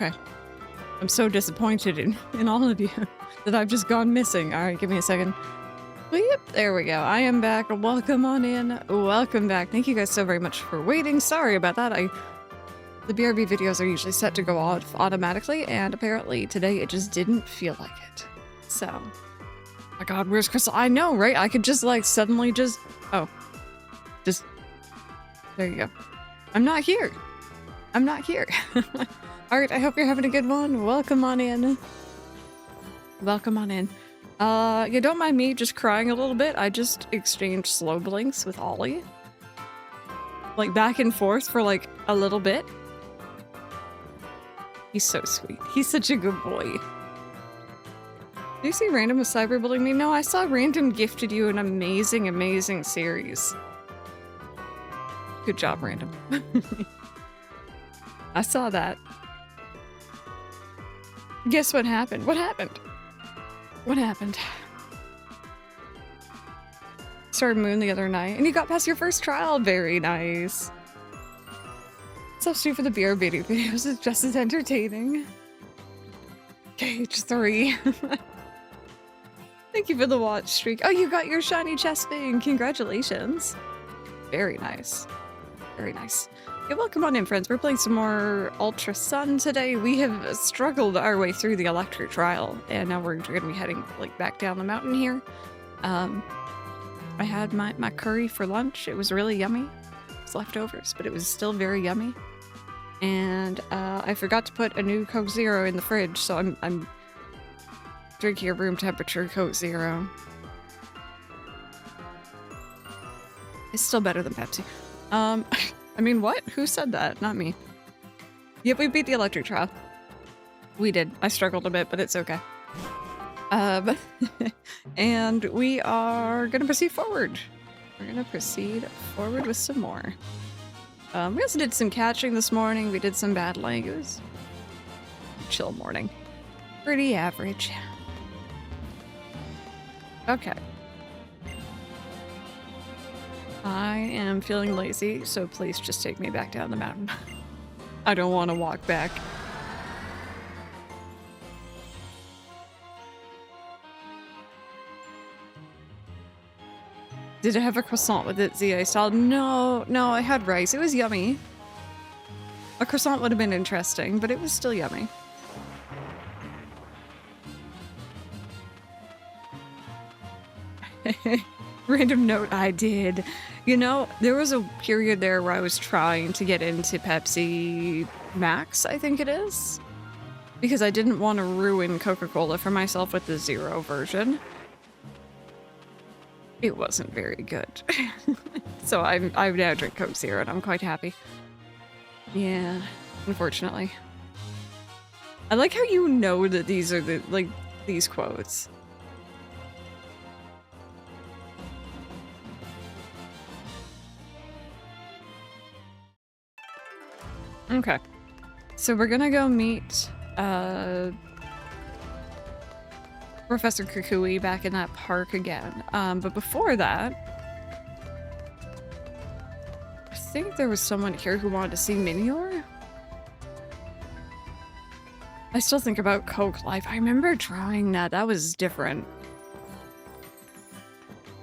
Okay. I'm so disappointed in all of you that I've just gone missing. All right, give me a second. Yep, there we go. I am back. Welcome on in. Welcome back. Thank you guys so very much for waiting. Sorry about that. The BRB videos are usually set to go off automatically, and apparently today it just didn't feel like it. So, oh my god, where's Crystal? I know, right? I could just like suddenly just, oh, just, there you go. I'm not here. I'm not here. All right, I hope you're having a good one. Welcome on in. Welcome on in. You don't mind me just crying a little bit. I just exchanged slow blinks with Ollie. Like back and forth for like a little bit. He's so sweet. He's such a good boy. Do you see Random was cyberbullying me? No, I saw Random gifted you an amazing, amazing series. Good job, Random. I saw that. Guess what happened? What happened? What happened? Started Moon the other night, and you got past your first trial. Very nice. Substitute for the BRB videos is just as entertaining. Cage 3. Thank you for the watch streak. Oh, you got your shiny chest thing. Congratulations. Very nice. Very nice. Yeah, welcome on in, friends. We're playing some more Ultra Sun today. We have struggled our way through the electric trial, and now we're going to be heading like back down the mountain here. I had my curry for lunch. It was really yummy. It's leftovers, but it was still very yummy. And I forgot to put a new Coke Zero in the fridge, so I'm drinking a room temperature Coke Zero. It's still better than Pepsi. I mean, what? Who said that? Not me. Yep, we beat the electric trial. We did. I struggled a bit, but it's okay. And we are gonna proceed forward. We're gonna proceed forward with some more. We also did some catching this morning. We did some battling. It was a chill morning. Pretty average. Okay. I am feeling lazy, so please just take me back down the mountain. I don't want to walk back. Did it have a croissant with it, ZA style? No, no, I had rice. It was yummy. A croissant would have been interesting, but it was still yummy. Random note, I did. You know, there was a period there where I was trying to get into Pepsi Max, I think it is. Because I didn't want to ruin Coca-Cola for myself with the Zero version. It wasn't very good. So I now drink Coke Zero and I'm quite happy. Yeah, unfortunately. I like how you know that these are the, like, these quotes. Okay. So we're gonna go meet, Professor Kukui back in that park again. But before that, I think there was someone here who wanted to see Minior. I still think about Coke Life. I remember trying that. That was different.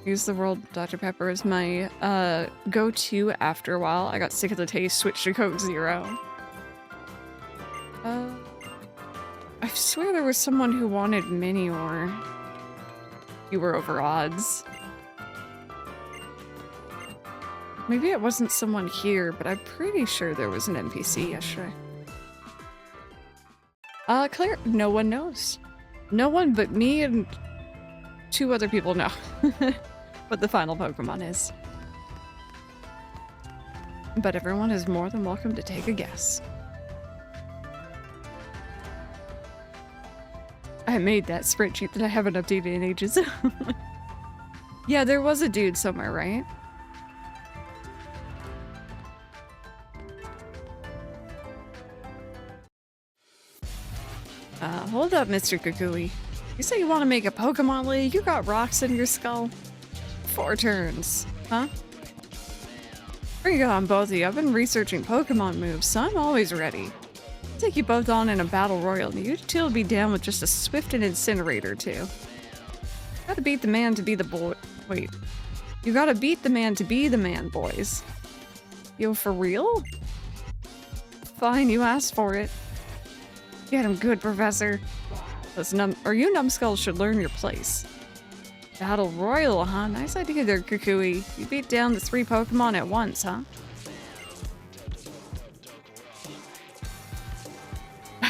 Use the World Dr. Pepper as my go-to after a while. I got sick of the taste, switched to Coke Zero. I swear there was someone who wanted Minior. You were over odds. Maybe it wasn't someone here, but I'm pretty sure there was an NPC yesterday. Claire, no one knows. No one but me and 2 other people know what the final Pokemon is. But everyone is more than welcome to take a guess. I made that spreadsheet that I haven't updated in ages. Yeah, there was a dude somewhere, right? Hold up, Mr. Kukui. You say you want to make a Pokemon League? You got rocks in your skull? 4 turns, huh? Bring it on, both of you. I've been researching Pokemon moves, so I'm always ready. Take you both on in a battle royal, and you two will be down with just a swift and incinerator too. Gotta beat the man to be the boy. Wait. You gotta beat the man to be the man, boys. Yo, for real? Fine, you asked for it. Get him good, Professor. Those you numbskulls should learn your place. Battle royal, huh? Nice idea there, Kukui. You beat down the 3 Pokemon at once, huh?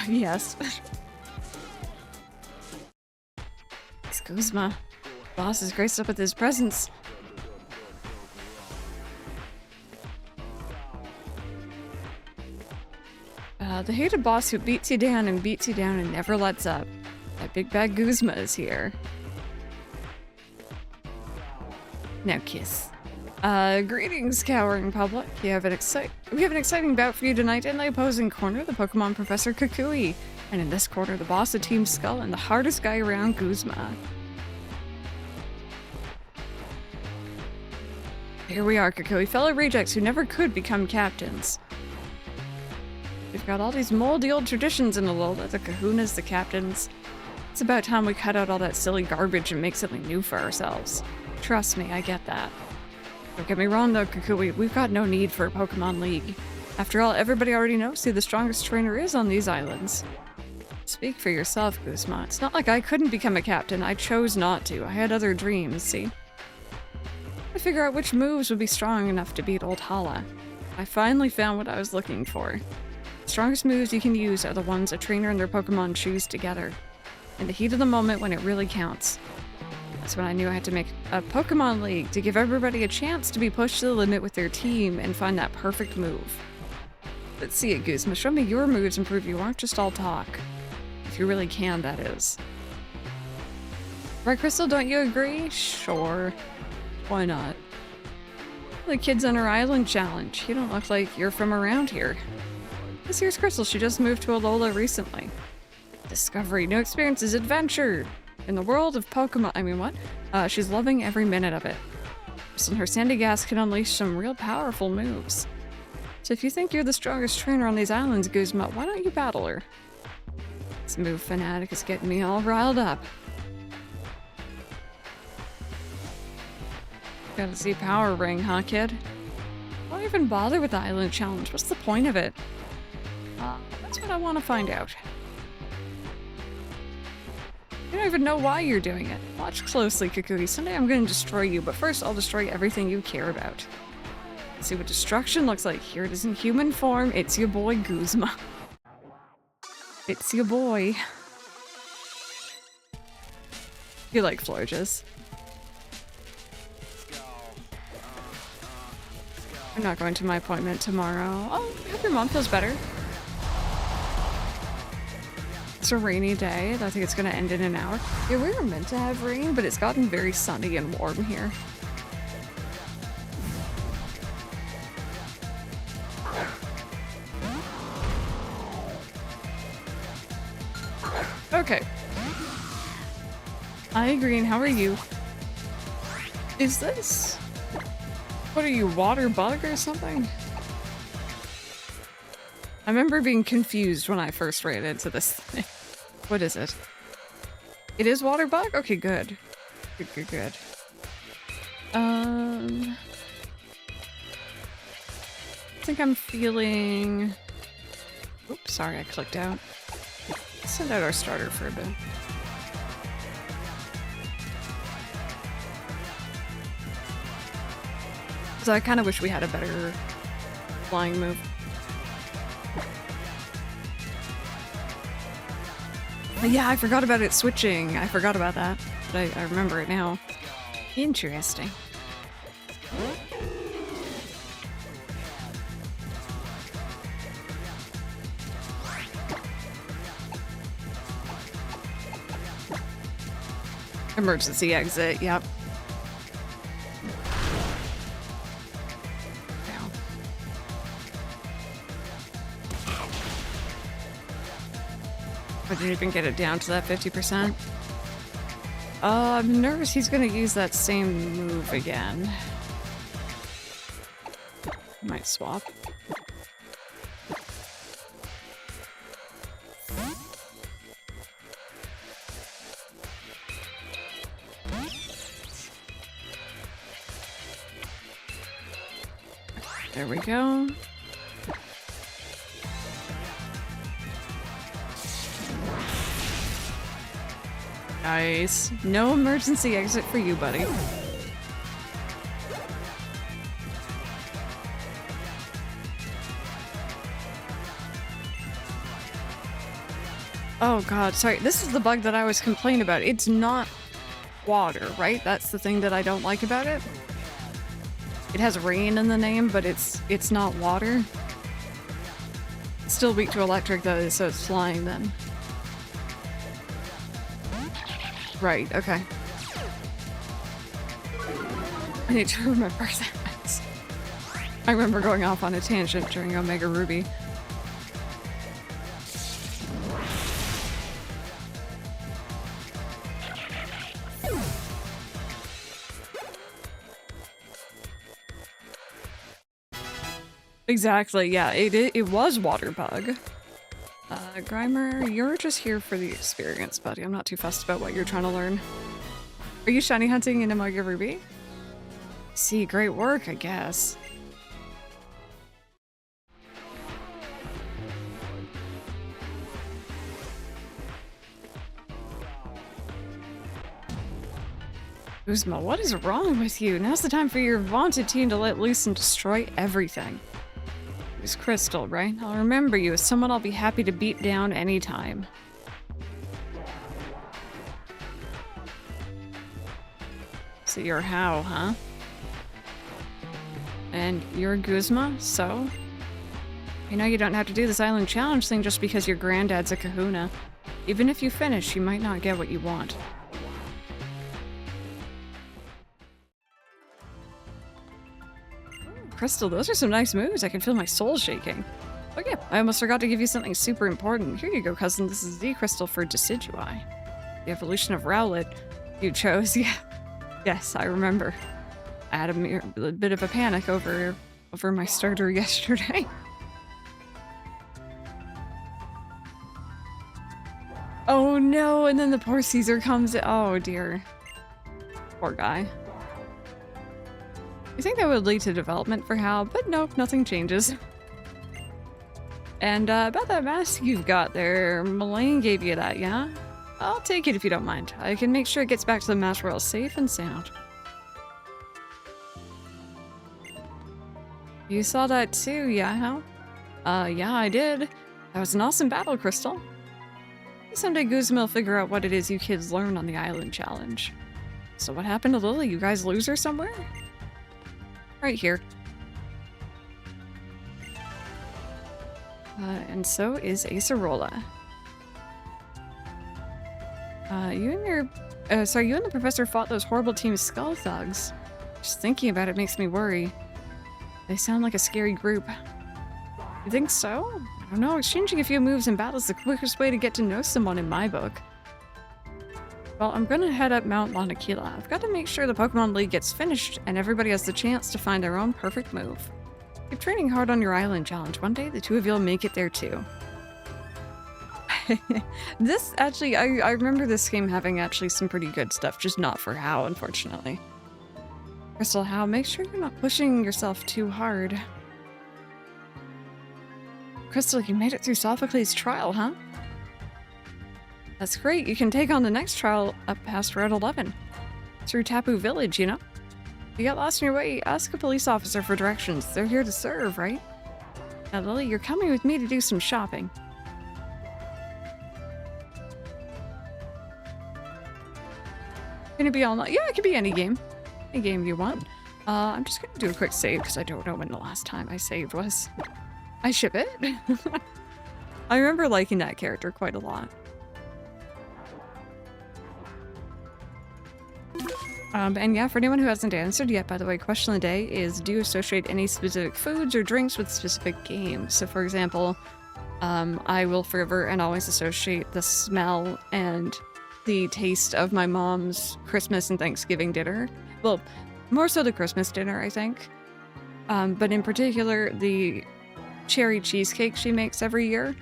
Yes. It's Guzma. Boss is graced up with his presence. The hated boss who beats you down and never lets up. That big bad Guzma is here. Now kiss. Greetings, cowering public. We have an exciting bout for you tonight. In the opposing corner, the Pokemon Professor Kukui. And in this corner, the boss of Team Skull and the hardest guy around, Guzma. Here we are, Kukui, fellow rejects who never could become captains. We've got all these moldy old traditions in Alola, the kahunas, the captains. It's about time we cut out all that silly garbage and make something new for ourselves. Trust me, I get that. Don't get me wrong though, Kukui, we've got no need for a Pokemon League. After all, everybody already knows who the strongest trainer is on these islands. Speak for yourself, Guzma. It's not like I couldn't become a captain, I chose not to. I had other dreams, see? I figure out which moves would be strong enough to beat old Hala. I finally found what I was looking for. The strongest moves you can use are the ones a trainer and their Pokemon choose together. In the heat of the moment when it really counts. That's when I knew I had to make a Pokemon League to give everybody a chance to be pushed to the limit with their team and find that perfect move. Let's see it, Guzma. Show me your moves and prove you aren't just all talk. If you really can, that is. Right, Crystal, don't you agree? Sure. Why not? The kids on her island challenge. You don't look like you're from around here. This here's Crystal. She just moved to Alola recently. Discovery, new experiences, adventure! In the world of Pokemon, I mean what? She's loving every minute of it. Crystal and her Sandy Gas can unleash some real powerful moves. So if you think you're the strongest trainer on these islands, Guzma, why don't you battle her? This move fanatic is getting me all riled up. Gotta see Power Ring, huh, kid? Why even bother with the island challenge? What's the point of it? That's what I want to find out. You don't even know why you're doing it. Watch closely, Kukui. Someday I'm going to destroy you, but first I'll destroy everything you care about. Let's see what destruction looks like. Here it is in human form. It's your boy, Guzma. It's your boy. You like Florges. I'm not going to my appointment tomorrow. Oh, I hope your mom feels better. It's a rainy day. I think it's going to end in an hour. Yeah, we were meant to have rain, but it's gotten very sunny and warm here. Okay. Hi, Green. How are you? Is this... What are you, water bug or something? I remember being confused when I first ran into this thing. What is it? It is water bug? Okay, good. Good. I think I'm feeling... Oops, sorry, I clicked out. Let's send out our starter for a bit. So I kind of wish we had a better flying move. But yeah, I forgot about it switching. I forgot about that. But I remember it now. Interesting. Emergency exit, yep. I didn't even get it down to that 50%. I'm nervous he's gonna use that same move again. Might swap. There we go. Nice. No emergency exit for you, buddy. Oh god, sorry. This is the bug that I was complaining about. It's not water, right? That's the thing that I don't like about it. It has rain in the name, but it's not water. It's still weak to electric though, so it's flying then. Right, okay. I need to remember that. I remember going off on a tangent during Omega Ruby. Exactly, yeah, it was water bug. Grimer, you're just here for the experience, buddy. I'm not too fussed about what you're trying to learn. Are you shiny hunting in Omega Ruby? See, great work, I guess. Uzma, what is wrong with you? Now's the time for your vaunted team to let loose and destroy everything. It's Crystal, right? I'll remember you as someone I'll be happy to beat down anytime. So you're How, huh? And you're Guzma, so? You know you don't have to do this island challenge thing just because your granddad's a kahuna. Even if you finish, you might not get what you want. Crystal, those are some nice moves. I can feel my soul shaking. Oh yeah, I almost forgot to give you something super important. Here you go, cousin. This is the crystal for Decidueye. The evolution of Rowlet you chose. Yeah. Yes, I remember. I had a bit of a panic over my starter yesterday. Oh no, and then the poor Caesar comes. Oh dear. Poor guy. You think that would lead to development for Hal, but nope, nothing changes. And about that mask you've got there, Melaine gave you that, yeah? I'll take it if you don't mind. I can make sure it gets back to the Master World safe and sound. You saw that too, yeah, Hal? Yeah, I did. That was an awesome battle, Crystal. Maybe someday Guzma will figure out what it is you kids learn on the island challenge. So what happened to Lily? You guys lose her somewhere? Right here. And so is Acerola. You and the professor fought those horrible Team Skull thugs. Just thinking about it makes me worry. They sound like a scary group. You think so? I don't know, exchanging a few moves in battle is the quickest way to get to know someone in my book. Well, I'm gonna head up Mount Lanakila. I've got to make sure the Pokemon League gets finished and everybody has the chance to find their own perfect move. Keep training hard on your island challenge. One day, the two of you will make it there too. This, actually, I remember this game having actually some pretty good stuff, just not for How, unfortunately. Crystal, How, make sure you're not pushing yourself too hard. Crystal, you made it through Sophocles' trial, huh? That's great. You can take on the next trial up past Route 11. Through Tapu Village, you know? If you get lost on your way, ask a police officer for directions. They're here to serve, right? Now, Lily, you're coming with me to do some shopping. Can it be online? Yeah, it could be any game. Any game you want. I'm just gonna do a quick save because I don't know when the last time I saved was. I ship it. I remember liking that character quite a lot. And yeah, for anyone who hasn't answered yet, by the way, question of the day is, do you associate any specific foods or drinks with specific games? So for example, I will forever and always associate the smell and the taste of my mom's Christmas and Thanksgiving dinner. Well, more so the Christmas dinner, I think. But in particular, the cherry cheesecake she makes every year.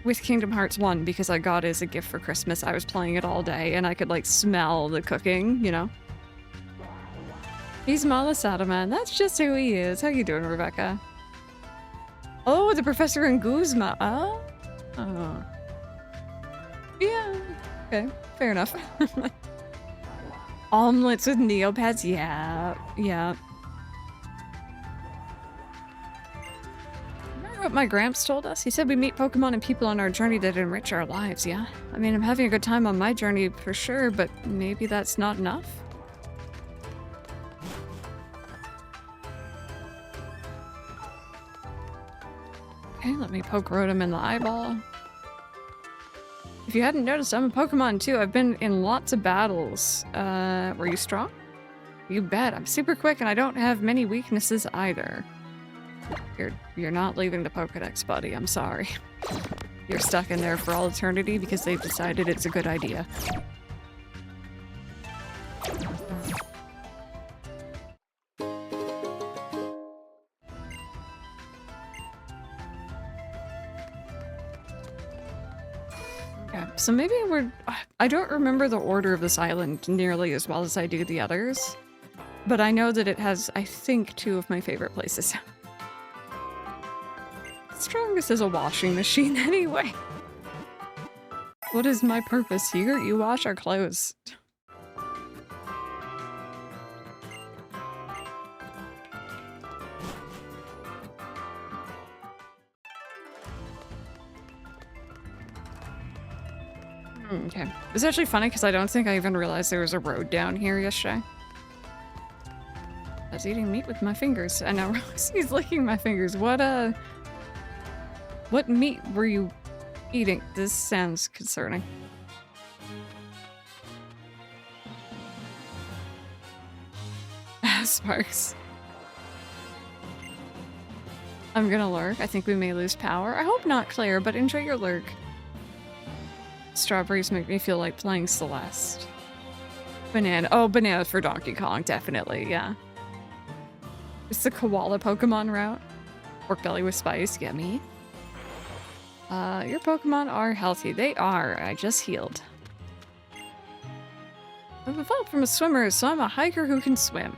with Kingdom Hearts 1 because I got it as a gift for Christmas. I was playing it all day and I could like smell the cooking, you know? He's Malasada, man. That's just who he is. How you doing, Rebecca? Oh, the Professor and Guzma. Oh. Oh. Yeah. Okay. Fair enough. Omelets with Neopets? Yeah. Yeah. Remember what my Gramps told us? He said we meet Pokemon and people on our journey that enrich our lives, yeah? I mean, I'm having a good time on my journey for sure, but maybe that's not enough? Okay, let me poke Rotom in the eyeball. If you hadn't noticed, I'm a Pokemon too. I've been in lots of battles. Were you strong? You bet. I'm super quick and I don't have many weaknesses either. You're not leaving the Pokedex, buddy. I'm sorry. You're stuck in there for all eternity because they've decided it's a good idea. So maybe I don't remember the order of this island nearly as well as I do the others, but I know that it has, I think, 2 of my favorite places. Strongest is a washing machine anyway. What is my purpose here? You wash our clothes. Okay. It's actually funny because I don't think I even realized there was a road down here yesterday. I was eating meat with my fingers and now he's licking my fingers. What meat were you eating? This sounds concerning. Sparks. I'm gonna lurk. I think we may lose power. I hope not, Claire, but enjoy your lurk. Strawberries make me feel like playing Celeste. Banana. Oh, banana for Donkey Kong, definitely, yeah. It's the koala Pokemon route. Pork belly with spice, get me. Your Pokemon are healthy. They are. I just healed. I've evolved from a swimmer, so I'm a hiker who can swim.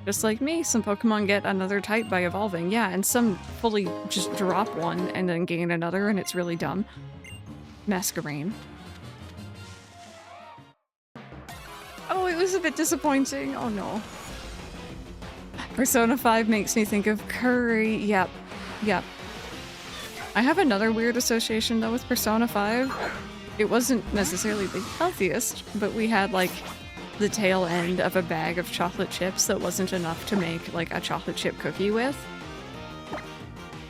Just like me, some Pokemon get another type by evolving. Yeah, and some fully just drop one and then gain another, and it's really dumb. Masquerain. Oh, it was a bit disappointing. Oh no. Persona 5 makes me think of curry. Yep. Yep. I have another weird association though with Persona 5. It wasn't necessarily the healthiest, but we had like the tail end of a bag of chocolate chips that wasn't enough to make like a chocolate chip cookie with.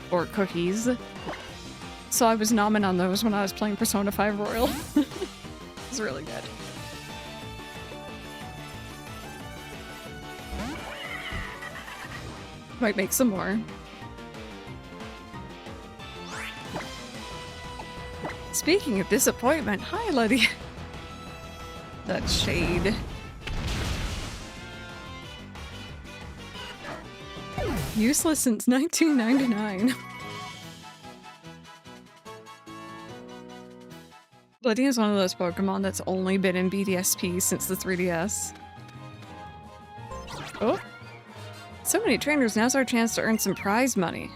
Or cookies. So I was nomming on those when I was playing Persona 5 Royal. It was really good. Might make some more. Speaking of disappointment, hi Letty. That shade. Useless since 1999. Letty is one of those Pokemon that's only been in BDSP since the 3DS. Oh. So many trainers, now's our chance to earn some prize money.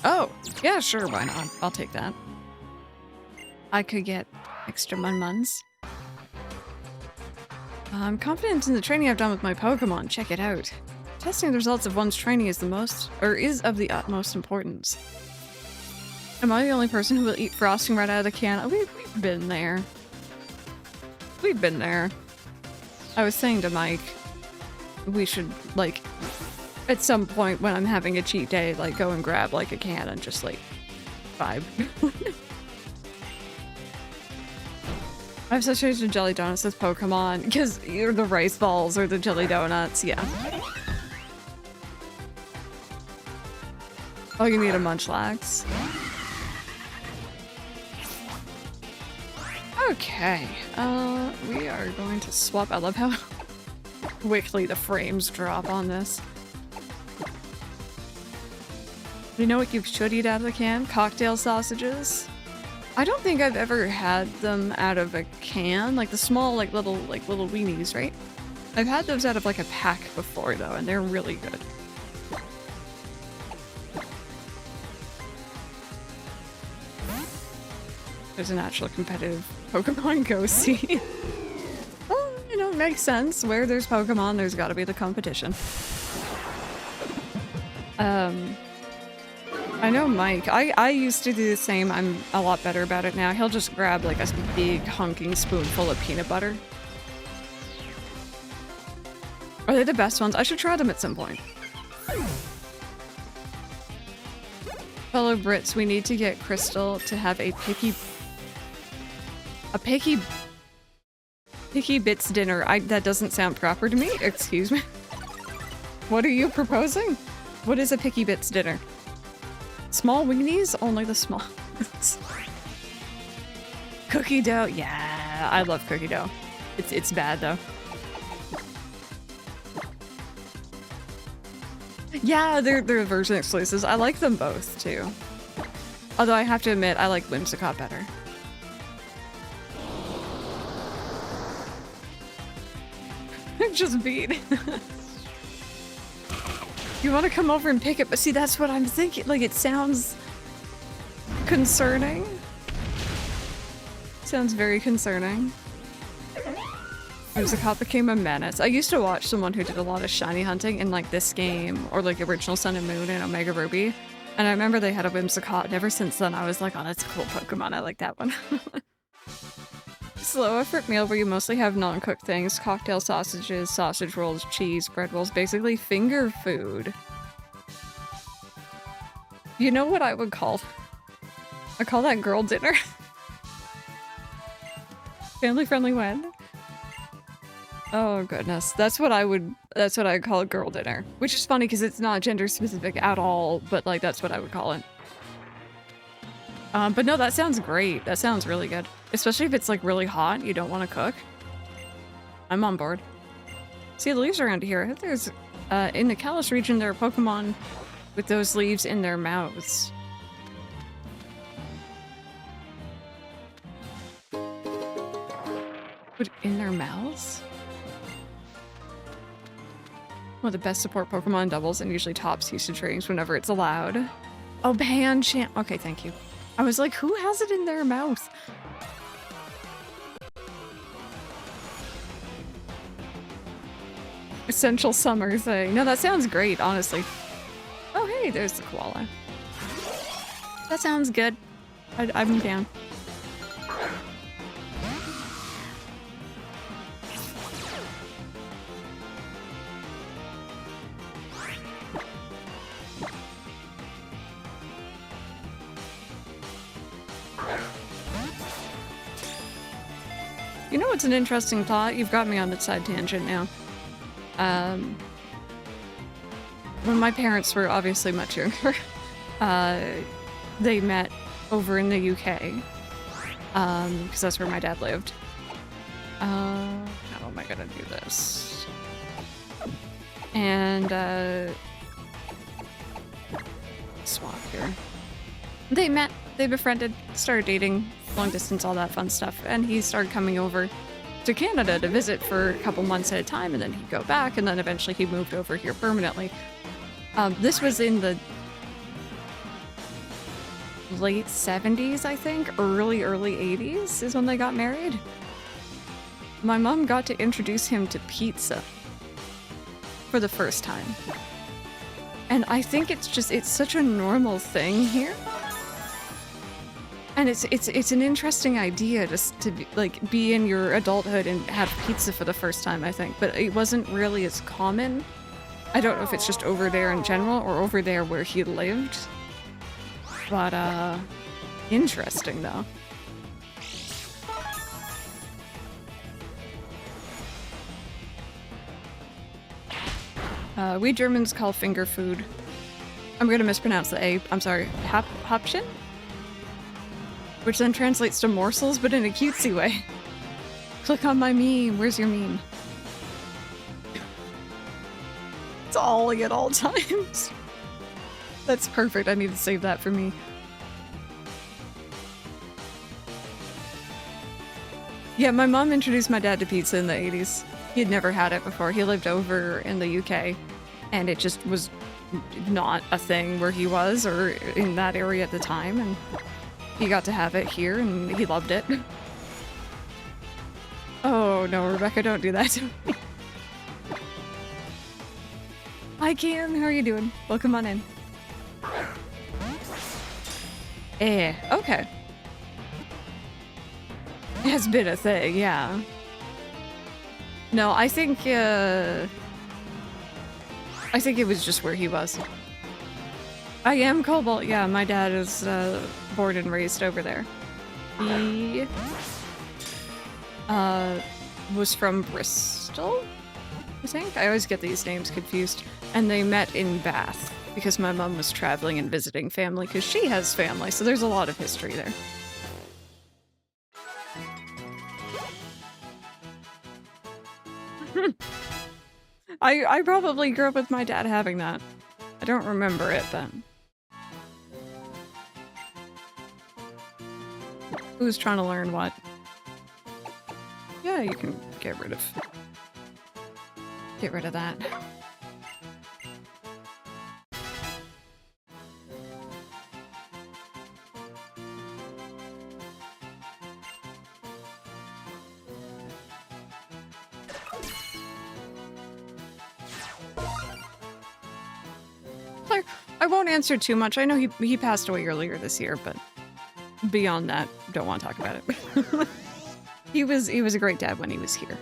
Oh, yeah, sure, why not? I'll take that. I could get extra mun-muns. I'm confident in the training I've done with my Pokemon. Check it out. Testing the results of one's training is of the utmost importance. Am I the only person who will eat frosting right out of the can? We've been there. We've been there. I was saying to Mike, we should, like, at some point when I'm having a cheat day, like, go and grab, like, a can and just, like, vibe. I have such a jelly donuts with Pokemon, because you're the rice balls or the jelly donuts, yeah. Oh, you need a Munchlax. Okay, we are going to swap. I love how quickly the frames drop on this. You know what you should eat out of the can? Cocktail sausages. I don't think I've ever had them out of a can, like the small, little weenies, right? I've had those out of like a pack before though, and they're really good. There's an actual competitive Pokemon Go scene. Well, you know, it makes sense. Where there's Pokemon, there's gotta be the competition. I know Mike. I used to do the same. I'm a lot better about it now. He'll just grab like a big hunking spoonful of peanut butter. Are they the best ones? I should try them at some point. Fellow Brits, we need to get Crystal to have a picky bits dinner. That doesn't sound proper to me. Excuse me. What are you proposing? What is a picky bits dinner? Small weenies? Only the small. Cookie dough. Yeah, I love cookie dough. It's bad though. Yeah, they're version exclusives. I like them both too. Although I have to admit, I like Whimsicott better. Just beat. You want to come over and pick it, but see, that's what I'm thinking. Like, it sounds concerning. Sounds very concerning. Whimsicott became a menace. I used to watch someone who did a lot of shiny hunting in like this game, or like original Sun and Moon and Omega Ruby. And I remember they had a Whimsicott, and ever since then I was like, oh, that's a cool Pokemon. I like that one. Slow effort meal where you mostly have non-cooked things, cocktail sausages, sausage rolls, cheese, bread rolls, basically finger food. You know what I would call? I call that girl dinner. Family friendly when? Oh goodness, that's what I'd call a girl dinner. Which is funny because it's not gender specific at all, but like that's what I would call it. But no, that sounds great. That sounds really good. Especially if it's like really hot, you don't want to cook. I'm on board. See the leaves around here. I think there's, in the Kalos region, there are Pokemon with those leaves in their mouths. But in their mouths? One of the best support Pokemon doubles and usually tops usage ratings whenever it's allowed. Oh, Pancham. Okay, thank you. I was like, who has it in their mouth? Essential summer thing. No, that sounds great, honestly. Oh, hey, there's the koala. That sounds good. I'm down. You know what's an interesting thought? You've got me on the side tangent now. When my parents were obviously much younger, they met over in the UK, because that's where my dad lived. How am I gonna do this? And, swap here. They met, they befriended, started dating, long distance, all that fun stuff, and he started coming over to Canada to visit for a couple months at a time, and then he'd go back, and then eventually he moved over here permanently. This was in the late 70s, I think, early 80s is when they got married. My mom got to introduce him to pizza for the first time. And I think it's such a normal thing here. And it's an interesting idea just to be in your adulthood and have pizza for the first time, I think. But it wasn't really as common. I don't know if it's just over there in general or over there where he lived. But, interesting though. We Germans call finger food. I'm gonna mispronounce the A. I'm sorry. Hapchen? Which then translates to morsels, but in a cutesy way. Click on my meme. Where's your meme? It's Ollie at all times. That's perfect. I need to save that for me. Yeah, my mom introduced my dad to pizza in the 80s. He had never had it before. He lived over in the UK, and it just was not a thing where he was or in that area at the time, and he got to have it here, and he loved it. Oh no, Rebecca, don't do that to me. Hi, Cam. How are you doing? Welcome on in. Okay. It has been a thing, yeah. No, I think it was just where he was. I am Cobalt, yeah, my dad is born and raised over there. He was from Bristol, I think? I always get these names confused. And they met in Bath because my mom was traveling and visiting family because she has family, so there's a lot of history there. I probably grew up with my dad having that. I don't remember it, but... Who's trying to learn what? Yeah, you can get rid of that. I won't answer too much. I know he passed away earlier this year, but beyond that, don't want to talk about it. He was a great dad when he was here.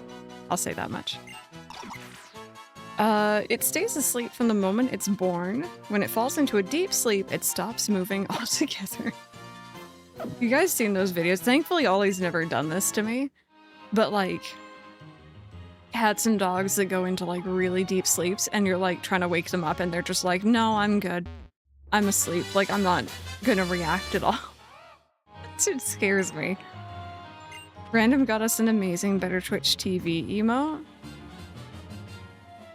I'll say that much. It stays asleep from the moment it's born. When it falls into a deep sleep, it stops moving altogether. You guys seen those videos? Thankfully, Ollie's never done this to me, but like, cats and dogs that go into like really deep sleeps and you're like trying to wake them up and they're just like, no, I'm good. I'm asleep. Like, I'm not gonna react at all. It scares me. Random got us an amazing Better Twitch TV emote.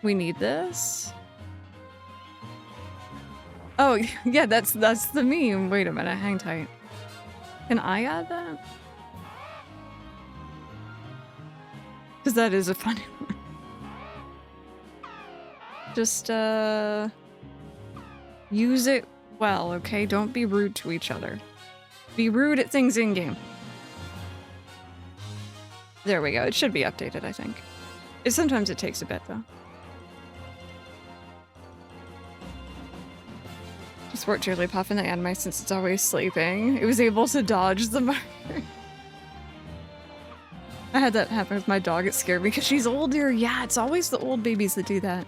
We need this. Oh, yeah, that's the meme. Wait a minute, hang tight. Can I add that? Because that is a funny one. Just, use it well, okay? Don't be rude to each other. Be rude at things in-game. There we go. It should be updated, I think. Sometimes it takes a bit, though. Sport Jigglypuff in the anime since it's always sleeping. It was able to dodge the marker. I had that happen with my dog. It scared me because she's older. Yeah, it's always the old babies that do that.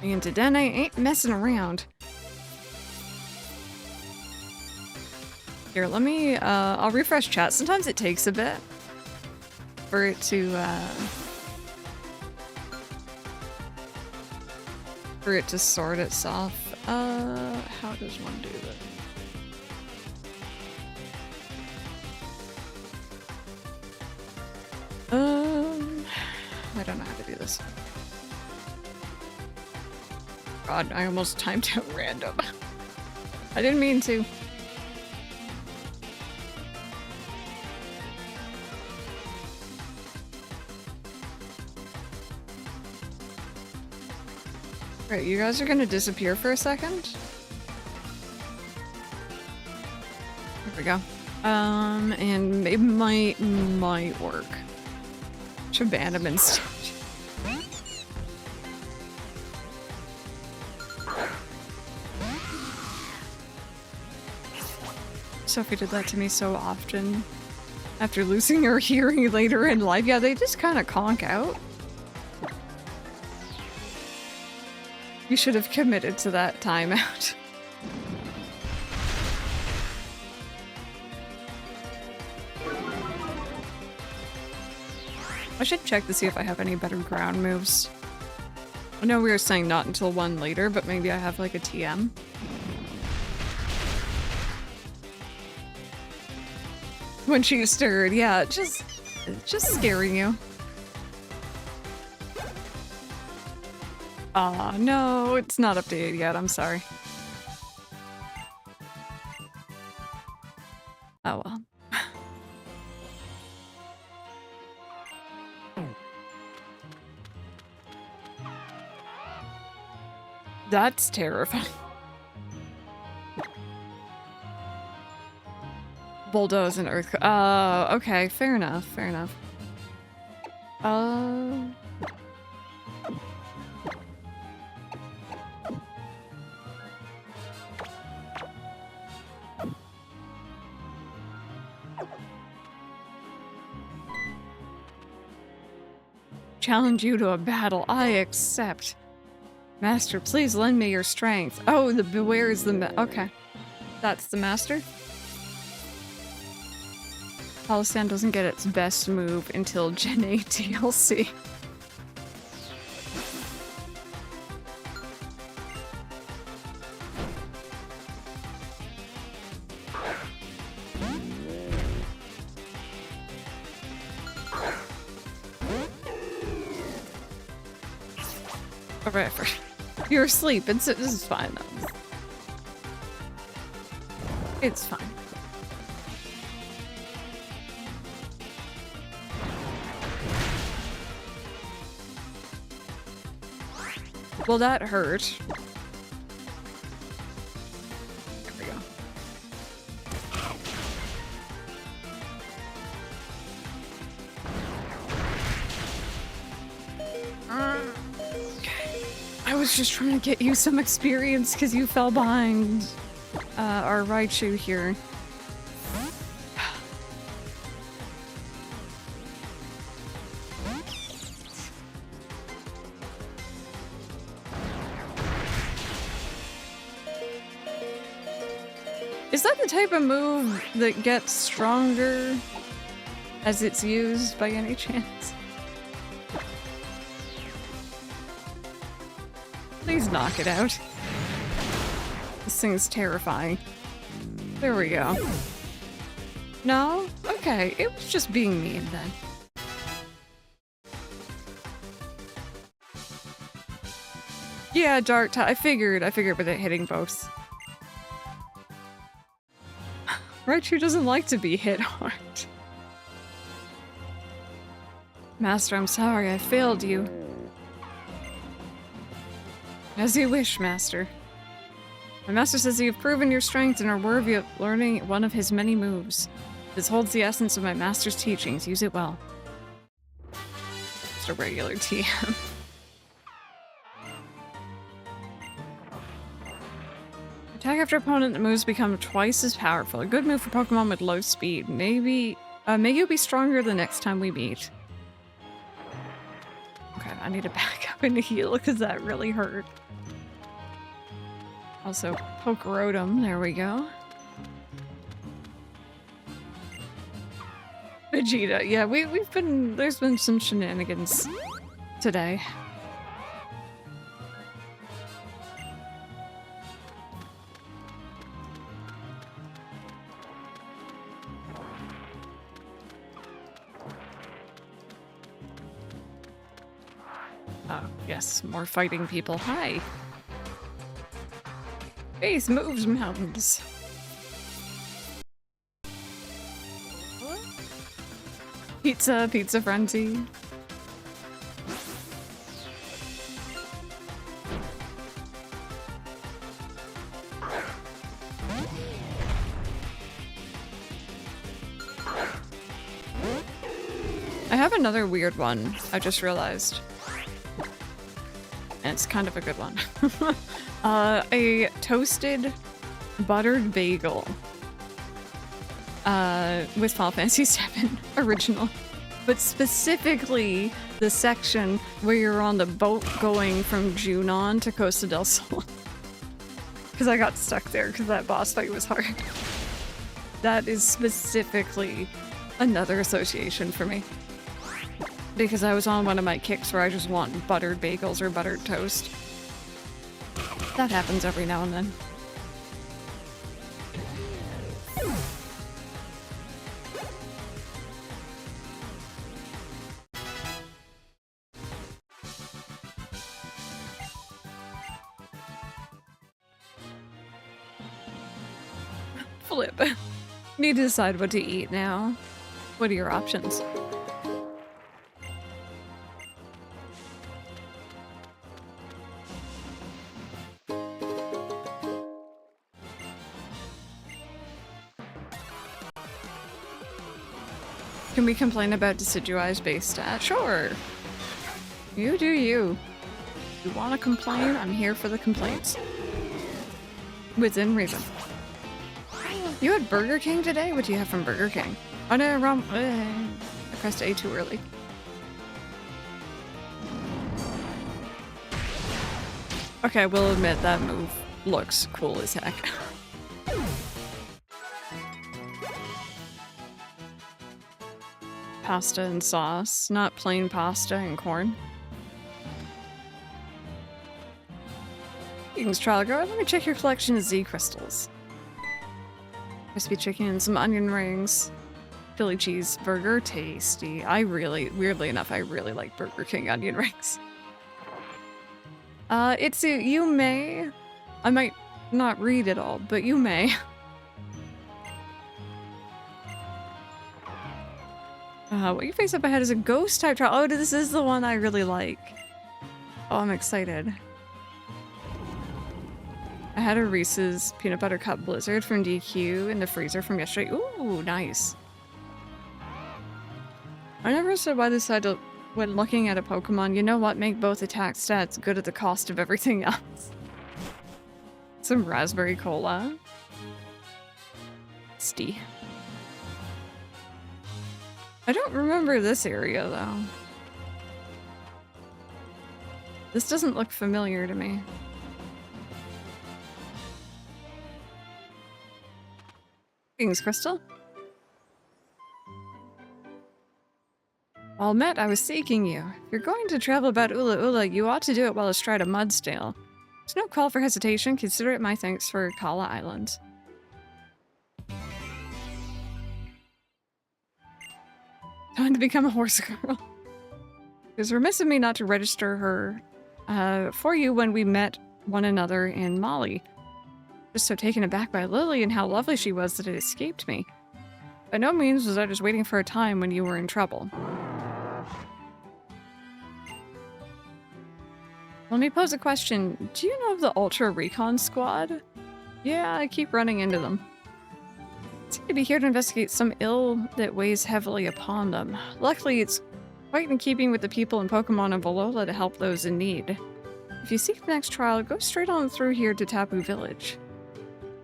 And then I ain't messing around. Here, let me, I'll refresh chat. Sometimes it takes a bit for it to sort itself. How does one do that? I don't know how to do this. God, I almost timed out random. I didn't mean to. Right, you guys are gonna disappear for a second. There we go. And it might work. Should ban him instead. Sophie did that to me so often. After losing her hearing later in life. Yeah, they just kind of conk out. You should have committed to that timeout. I should check to see if I have any better ground moves. I know we were saying not until one later, but maybe I have like a TM. When she stirred, yeah, just scaring you. Aw, no, it's not updated yet, I'm sorry. That's terrifying. Bulldoze and earth. Okay, fair enough, fair enough. Challenge you to a battle. I accept. Master, please lend me your strength. Oh, the beware is the okay. That's the master. Palisand doesn't get its best move until Gen 8 DLC. Whatever. You're asleep. This is fine though. It's fine. Well, that hurt. There we go. I was just trying to get you some experience because you fell behind our Raichu here. Is that the type of move that gets stronger as it's used by any chance? Please knock it out. This thing's terrifying. There we go. No? Okay, it was just being mean then. Yeah, Dark I figured with it hitting both. Raichu doesn't like to be hit hard. Master, I'm sorry, I failed you. As you wish, Master. My master says you've proven your strength and are worthy of learning one of his many moves. This holds the essence of my master's teachings. Use it well. Just a regular TM. Attack after opponent moves become twice as powerful. A good move for Pokemon with low speed. Maybe, may you be stronger the next time we meet. Okay, I need to back up and heal because that really hurt. Also, Pokerodum, there we go. Vegeta, yeah, there's been some shenanigans today. Oh, yes, more fighting people. Hi. Base moves mountains. Pizza frenzy. I have another weird one, I just realized. And it's kind of a good one. A toasted buttered bagel. With Final Fantasy VII original. But specifically the section where you're on the boat going from Junon to Costa del Sol. Because I got stuck there because that boss fight was hard. That is specifically another association for me. Because I was on one of my kicks where I just want buttered bagels or buttered toast. That happens every now and then. Flip. Need to decide what to eat now. What are your options? Can we complain about deciduized base stat? Sure. You do you. You want to complain? I'm here for the complaints. Within reason. You had Burger King today? What do you have from Burger King? Oh no, wrong. I pressed A too early. Okay, we'll admit that move looks cool as heck. Pasta and sauce, not plain pasta and corn. King's trial girl, let me check your collection of Z crystals. Crispy chicken and some onion rings. Philly cheeseburger, tasty. Weirdly enough, I really like Burger King onion rings. You may. I might not read it all, but you may. What you face up ahead is a ghost type trial. Oh, this is the one I really like. Oh, I'm excited. I had a Reese's Peanut Butter Cup Blizzard from DQ in the freezer from yesterday. Ooh, nice. I never understood why they decided to, when looking at a Pokemon, you know what, make both attack stats good at the cost of everything else. Some raspberry cola. Sty. I don't remember this area though. This doesn't look familiar to me. King's Crystal. Well met, I was seeking you. If you're going to travel about Ula Ula, you ought to do it while astride a Mudstale. There's no call for hesitation. Consider it my thanks for Kala Island. Time to become a horse girl. It was remiss of me not to register her for you when we met one another in Mali. Just so taken aback by Lily and how lovely she was that it escaped me. By no means was I just waiting for a time when you were in trouble. Let me pose a question. Do you know of the Ultra Recon Squad? Yeah, I keep running into them. Seem to be here to investigate some ill that weighs heavily upon them. Luckily, it's quite in keeping with the people and Pokemon of Alola to help those in need. If you seek the next trial, go straight on through here to Tapu Village.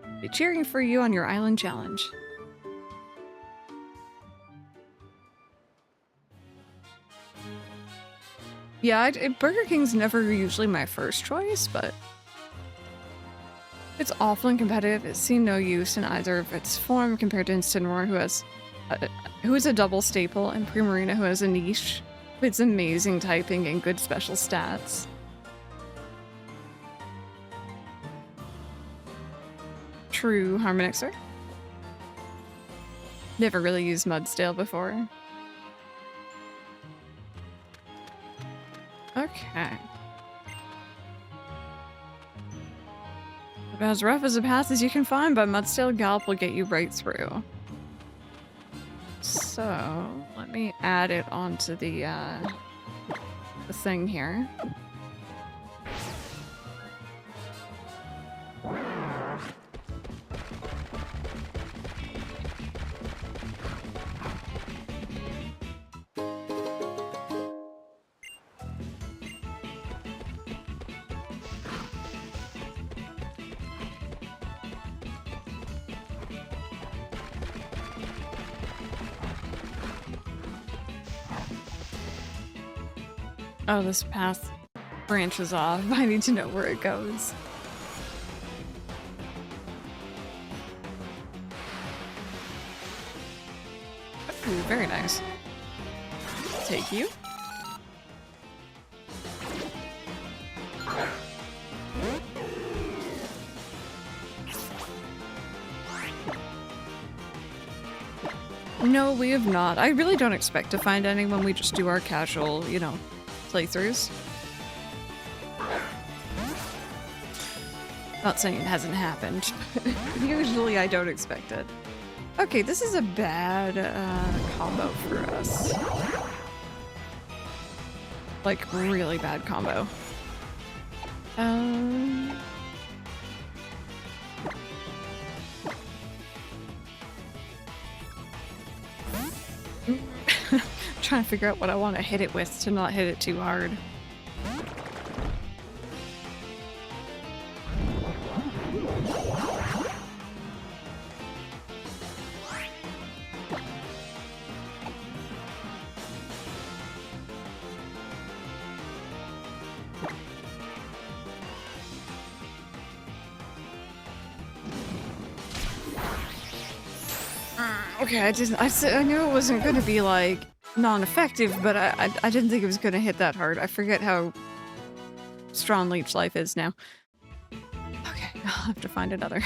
I'll be cheering for you on your island challenge. Yeah, Burger King's never usually my first choice, but it's awful and competitive. It's seen no use in either of its form compared to Incineroar, who is a double staple, and Primarina, who has a niche. It's amazing typing and good special stats. True Harmonixer. Never really used Mudstale before. Okay. About as rough as a path as you can find, but Mudstale Gallop will get you right through. So, let me add it onto the thing here. Oh, this path branches off. I need to know where it goes. Ooh, very nice. Take you. No, we have not. I really don't expect to find any when we just do our casual, you know, playthroughs. Not saying it hasn't happened. Usually I don't expect it. Okay, this is a bad combo for us. Like, really bad combo. trying to figure out what I want to hit it with to not hit it too hard. Okay, I knew it wasn't gonna be like non-effective, but I didn't think it was gonna hit that hard. I forget how strong Leech Life is now. Okay, I'll have to find another.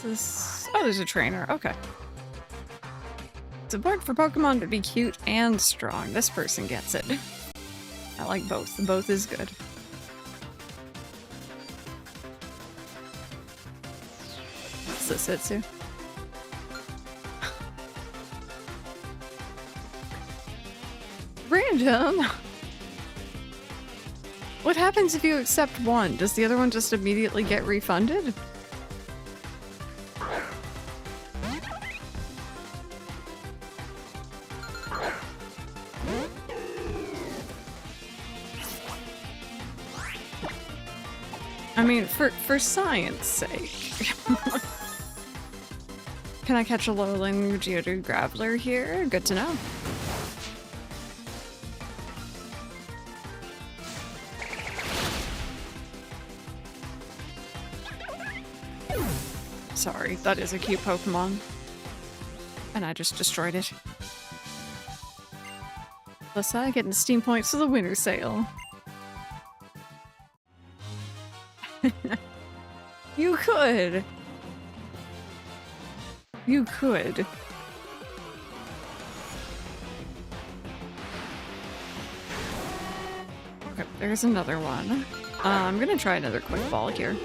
This... Oh, there's a trainer. Okay. It's important for Pokemon to be cute and strong. This person gets it. I like both. Both is good. What's this, Itsu? Random? What happens if you accept one? Does the other one just immediately get refunded? I mean, for science sake. Can I catch a Alolan Geodude Graveler here? Good to know. Sorry, that is a cute Pokemon. And I just destroyed it. Plus, I get the Steam points for the winter sale. You could. You could. Okay, there's another one. I'm gonna try another quick ball here.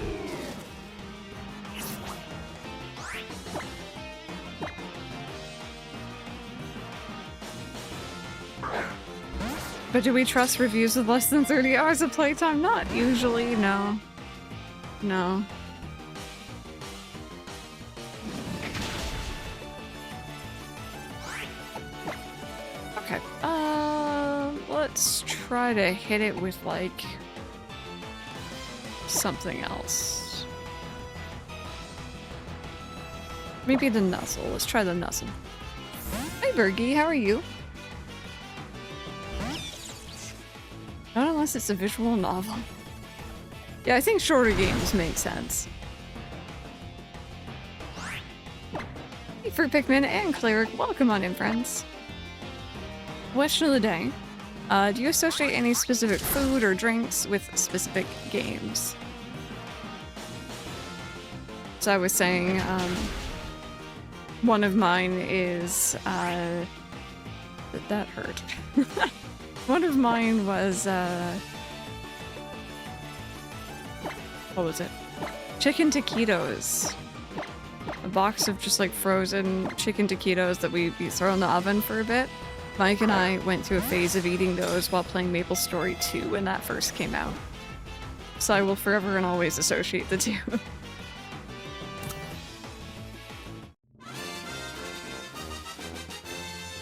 But do we trust reviews with less than 30 hours of playtime? Not usually, no. No. Okay. Let's try to hit it with, like, something else. Maybe the Nuzzle. Let's try the Nuzzle. Hi, Bergie. How are you? Not unless it's a visual novel. Yeah, I think shorter games make sense. Hey, Fruit Pikmin and Cleric, welcome on in, friends. Question of the day. Do you associate any specific food or drinks with specific games? So I was saying, one of mine is, that hurt. One of mine was, what was it? Chicken taquitos. A box of just like frozen chicken taquitos that we throw in the oven for a bit. Mike and I went through a phase of eating those while playing MapleStory 2 when that first came out. So I will forever and always associate the two.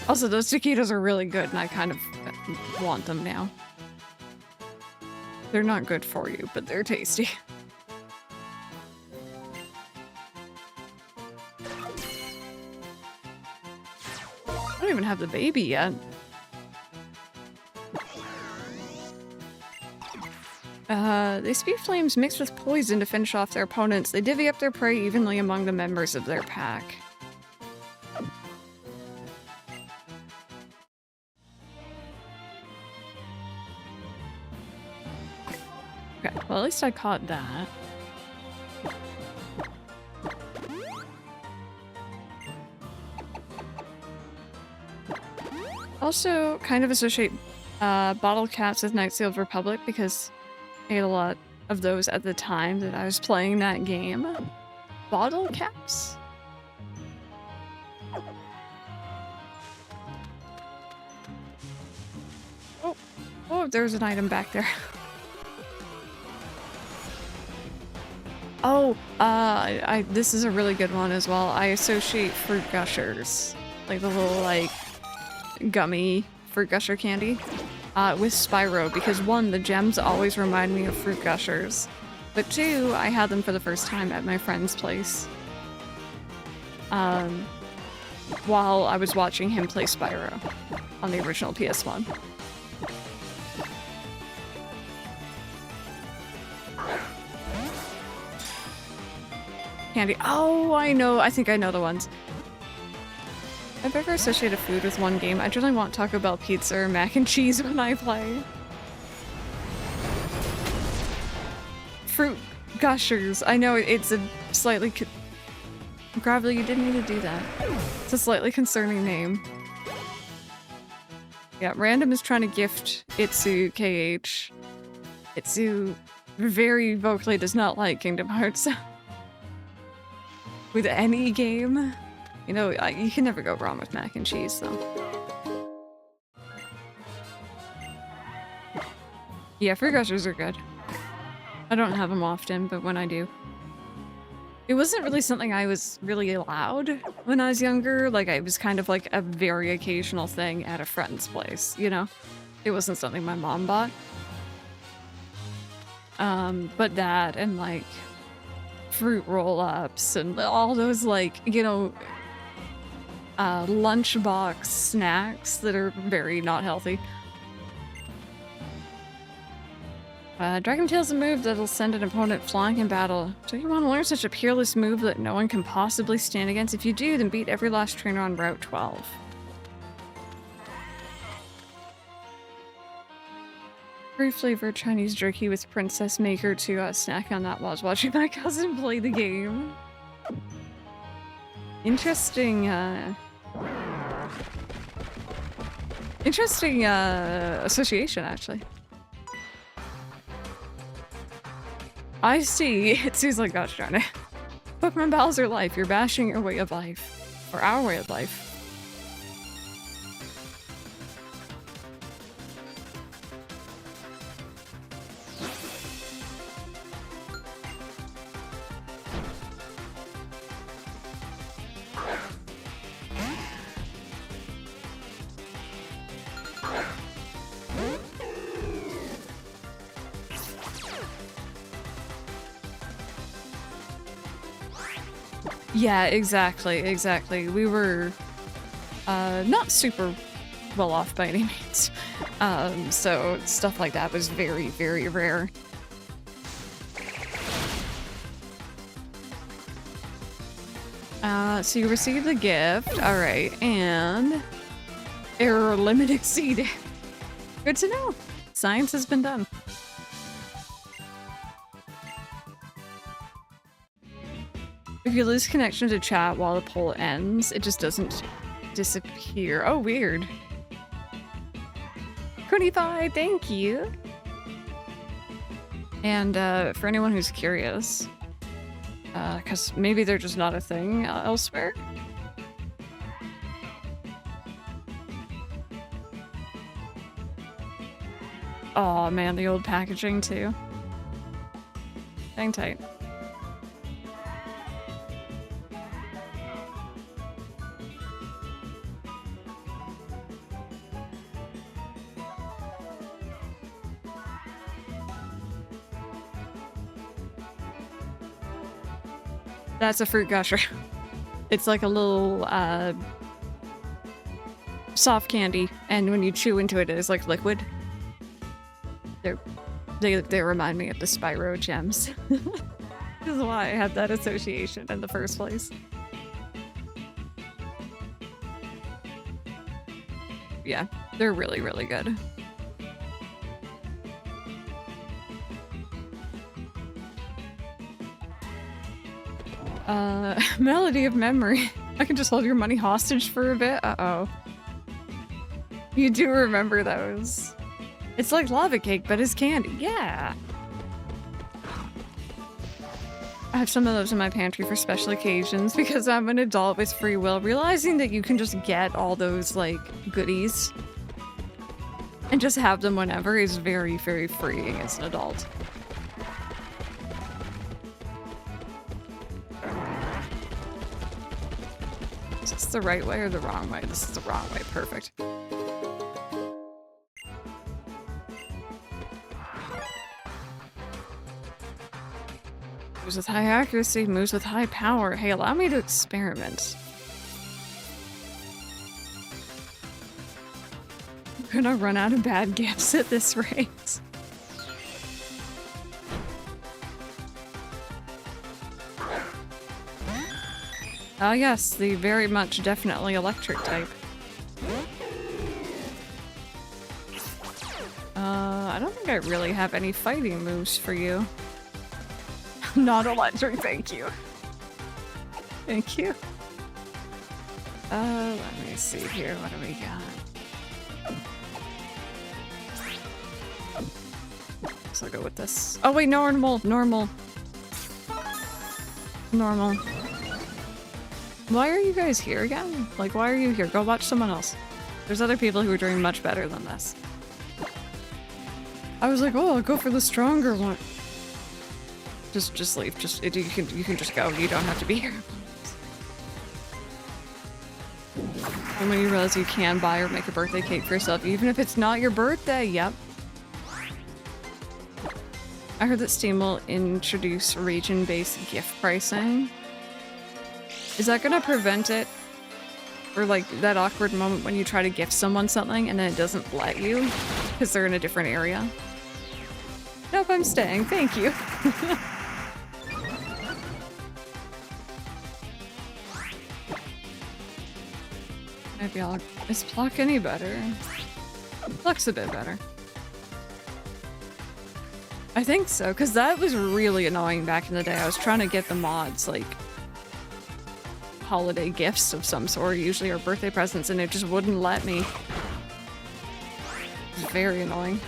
Also, those taquitos are really good and I kind of want them now. They're not good for you, but they're tasty. I don't even have the baby yet. They spew flames mixed with poison to finish off their opponents. They divvy up their prey evenly among the members of their pack. Okay, well at least I caught that. Also, kind of associate bottle caps with Knights of the Old Republic because I ate a lot of those at the time that I was playing that game. Bottle caps? Oh, there's an item back there. Oh, this is a really good one as well. I associate fruit gushers, like the little like gummy fruit gusher candy, with Spyro because one, the gems always remind me of fruit gushers, but two, I had them for the first time at my friend's place, while I was watching him play Spyro on the original PS1. Candy. Oh, I know. I think I know the ones. I've ever associated food with one game. I generally want Taco Bell pizza or mac and cheese when I play. Fruit gushers. I know it's a slightly... Gravely, you didn't need to do that. It's a slightly concerning name. Yeah, Random is trying to gift Itsu KH. Itsu very vocally does not like Kingdom Hearts. With any game, you know, you can never go wrong with mac and cheese, though. Yeah, fruit gushers are good. I don't have them often, but when I do. It wasn't really something I was really allowed when I was younger. Like, it was kind of like a very occasional thing at a friend's place, you know? It wasn't something my mom bought. But that and, like, fruit roll-ups and all those, like, you know, lunchbox snacks that are very not healthy. Dragon Tail's a move that'll send an opponent flying in battle. Do you want to learn such a peerless move that no one can possibly stand against? If you do, then beat every last trainer on Route 12. Fruit-flavored Chinese jerky with Princess Maker to snack on that while I was watching my cousin play the game. Interesting, interesting, association, actually. I see. It seems like, gosh darn it. Pokemon battles are life. You're bashing your way of life. Or our way of life. Yeah, exactly. We were not super well off by any means. So stuff like that was very, very rare. So you received the gift. Alright, and error limit exceeded. Good to know. Science has been done. If you lose connection to chat while the poll ends, it just doesn't disappear. Oh, weird. 25, thank you. And for anyone who's curious, because maybe they're just not a thing elsewhere. Oh man, the old packaging too. Hang tight. That's a fruit gusher. It's like a little soft candy, and when you chew into it, it is like liquid. They remind me of the Spyro gems. This is why I had that association in the first place. Yeah, they're really, really good. Melody of Memory. I can just hold your money hostage for a bit? Uh-oh. You do remember those. It's like lava cake, but it's candy. Yeah. I have some of those in my pantry for special occasions because I'm an adult with free will. Realizing that you can just get all those, like, goodies and just have them whenever is very, very freeing as an adult. Is this the right way or the wrong way? This is the wrong way. Perfect. Moves with high accuracy, moves with high power. Hey, allow me to experiment. I'm gonna run out of bad gifts at this rate. Ah, yes, the very much definitely electric type. I don't think I really have any fighting moves for you. Not electric, thank you. Thank you. Let me see here. What do we got? So I'll go with this. Oh wait, normal. Why are you guys here again? Like, why are you here? Go watch someone else. There's other people who are doing much better than this. I was like, oh, I'll go for the stronger one. Just leave. You can just go. You don't have to be here. And when you realize you can buy or make a birthday cake for yourself, even if it's not your birthday, yep. I heard that Steam will introduce region-based gift pricing. Is that gonna prevent it? Or like that awkward moment when you try to gift someone something and then it doesn't let you because they're in a different area? Nope, I'm staying. Thank you. Maybe I'll... Is Pluck any better? Pluck's a bit better. I think so, because that was really annoying back in the day. I was trying to get the mods, like, holiday gifts of some sort, usually or birthday presents, and it just wouldn't let me. It was very annoying.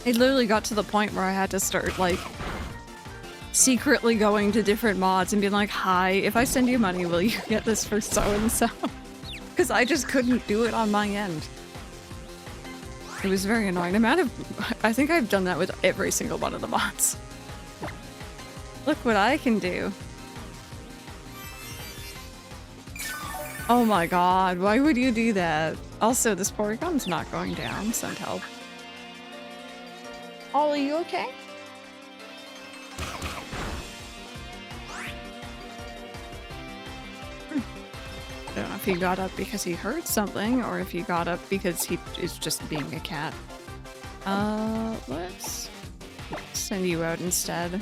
It literally got to the point where I had to start, like, secretly going to different mods and being like, hi, if I send you money, will you get this for so-and-so? Because I just couldn't do it on my end. It was very annoying. I think I've done that with every single one of the mods. Look what I can do. Oh my god, why would you do that? Also, this Porygon's not going down. Send help. Ollie, you okay? I don't know if he got up because he heard something or if he got up because he is just being a cat. Let's send you out instead.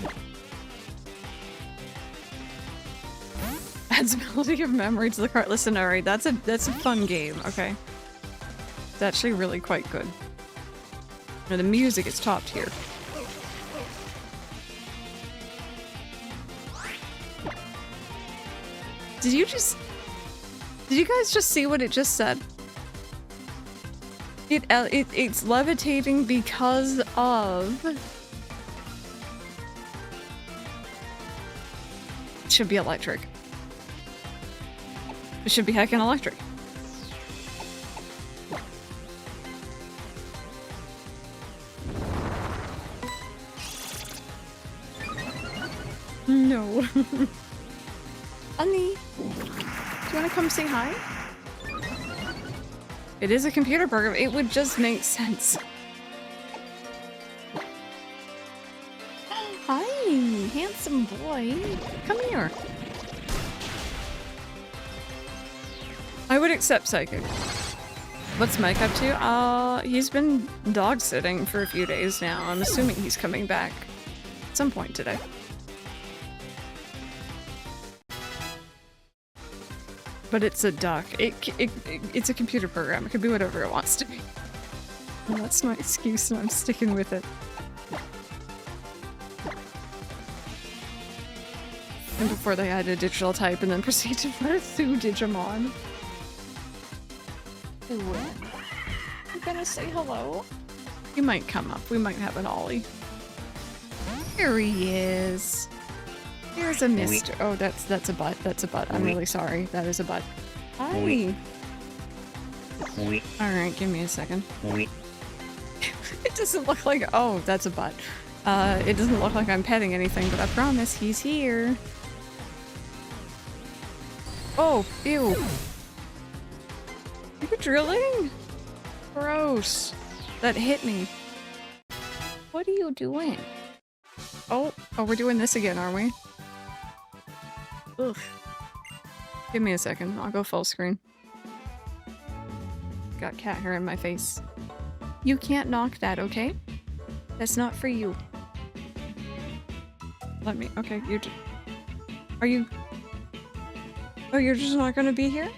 Adds ability of memory to the cart. Listen, alright, that's a fun game, okay? It's actually really quite good. Now, the music is top tier. Did you guys just see what it just said? It's levitating because of... It should be electric. It should be heckin' electric. No. Honey, do you want to come say hi? It is a computer program. It would just make sense. Hi, handsome boy. Come here. I would accept Psychic. What's Mike up to? He's been dog sitting for a few days now. I'm assuming he's coming back at some point today. But it's a duck. It's a computer program. It could be whatever it wants to be. Well, that's my excuse and I'm sticking with it. And before they added digital type and then proceed to pursue Digimon. Hello? You gonna say hello? He might come up. We might have an ollie. Here he is. Here's a mister. Oh, that's a butt. That's a butt. I'm really sorry. That is a butt. Hi. Alright, give me a second. It doesn't look like... Oh, that's a butt. It doesn't look like I'm petting anything, but I promise he's here. Oh, ew. Are you drilling? Gross. That hit me. What are you doing? Oh, we're doing this again, are we? Ugh. Give me a second. I'll go full screen. Got cat hair in my face. You can't knock that, okay? That's not for you. Let me... Okay, you're... Are you... Oh, you're just not gonna be here?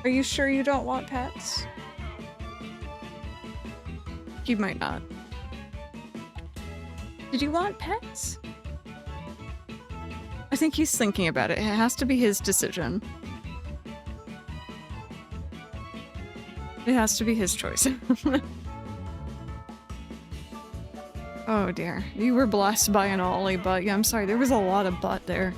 Are you sure you don't want pets? You might not. Did you want pets? I think he's thinking about it. It has to be his decision. It has to be his choice. Oh dear. You were blessed by an ollie butt. Yeah, I'm sorry. There was a lot of butt there.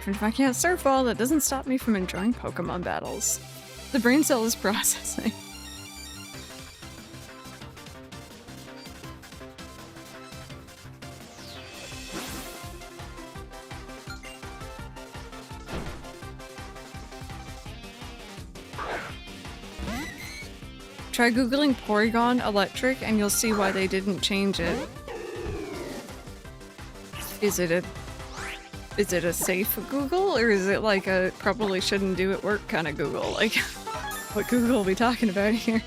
If I can't surf all, that doesn't stop me from enjoying Pokemon battles. The brain cell is processing. Try googling Porygon Electric and you'll see why they didn't change it. Is it a safe Google, or is it like a probably shouldn't do at work kind of Google? Like, what Google are we talking about here?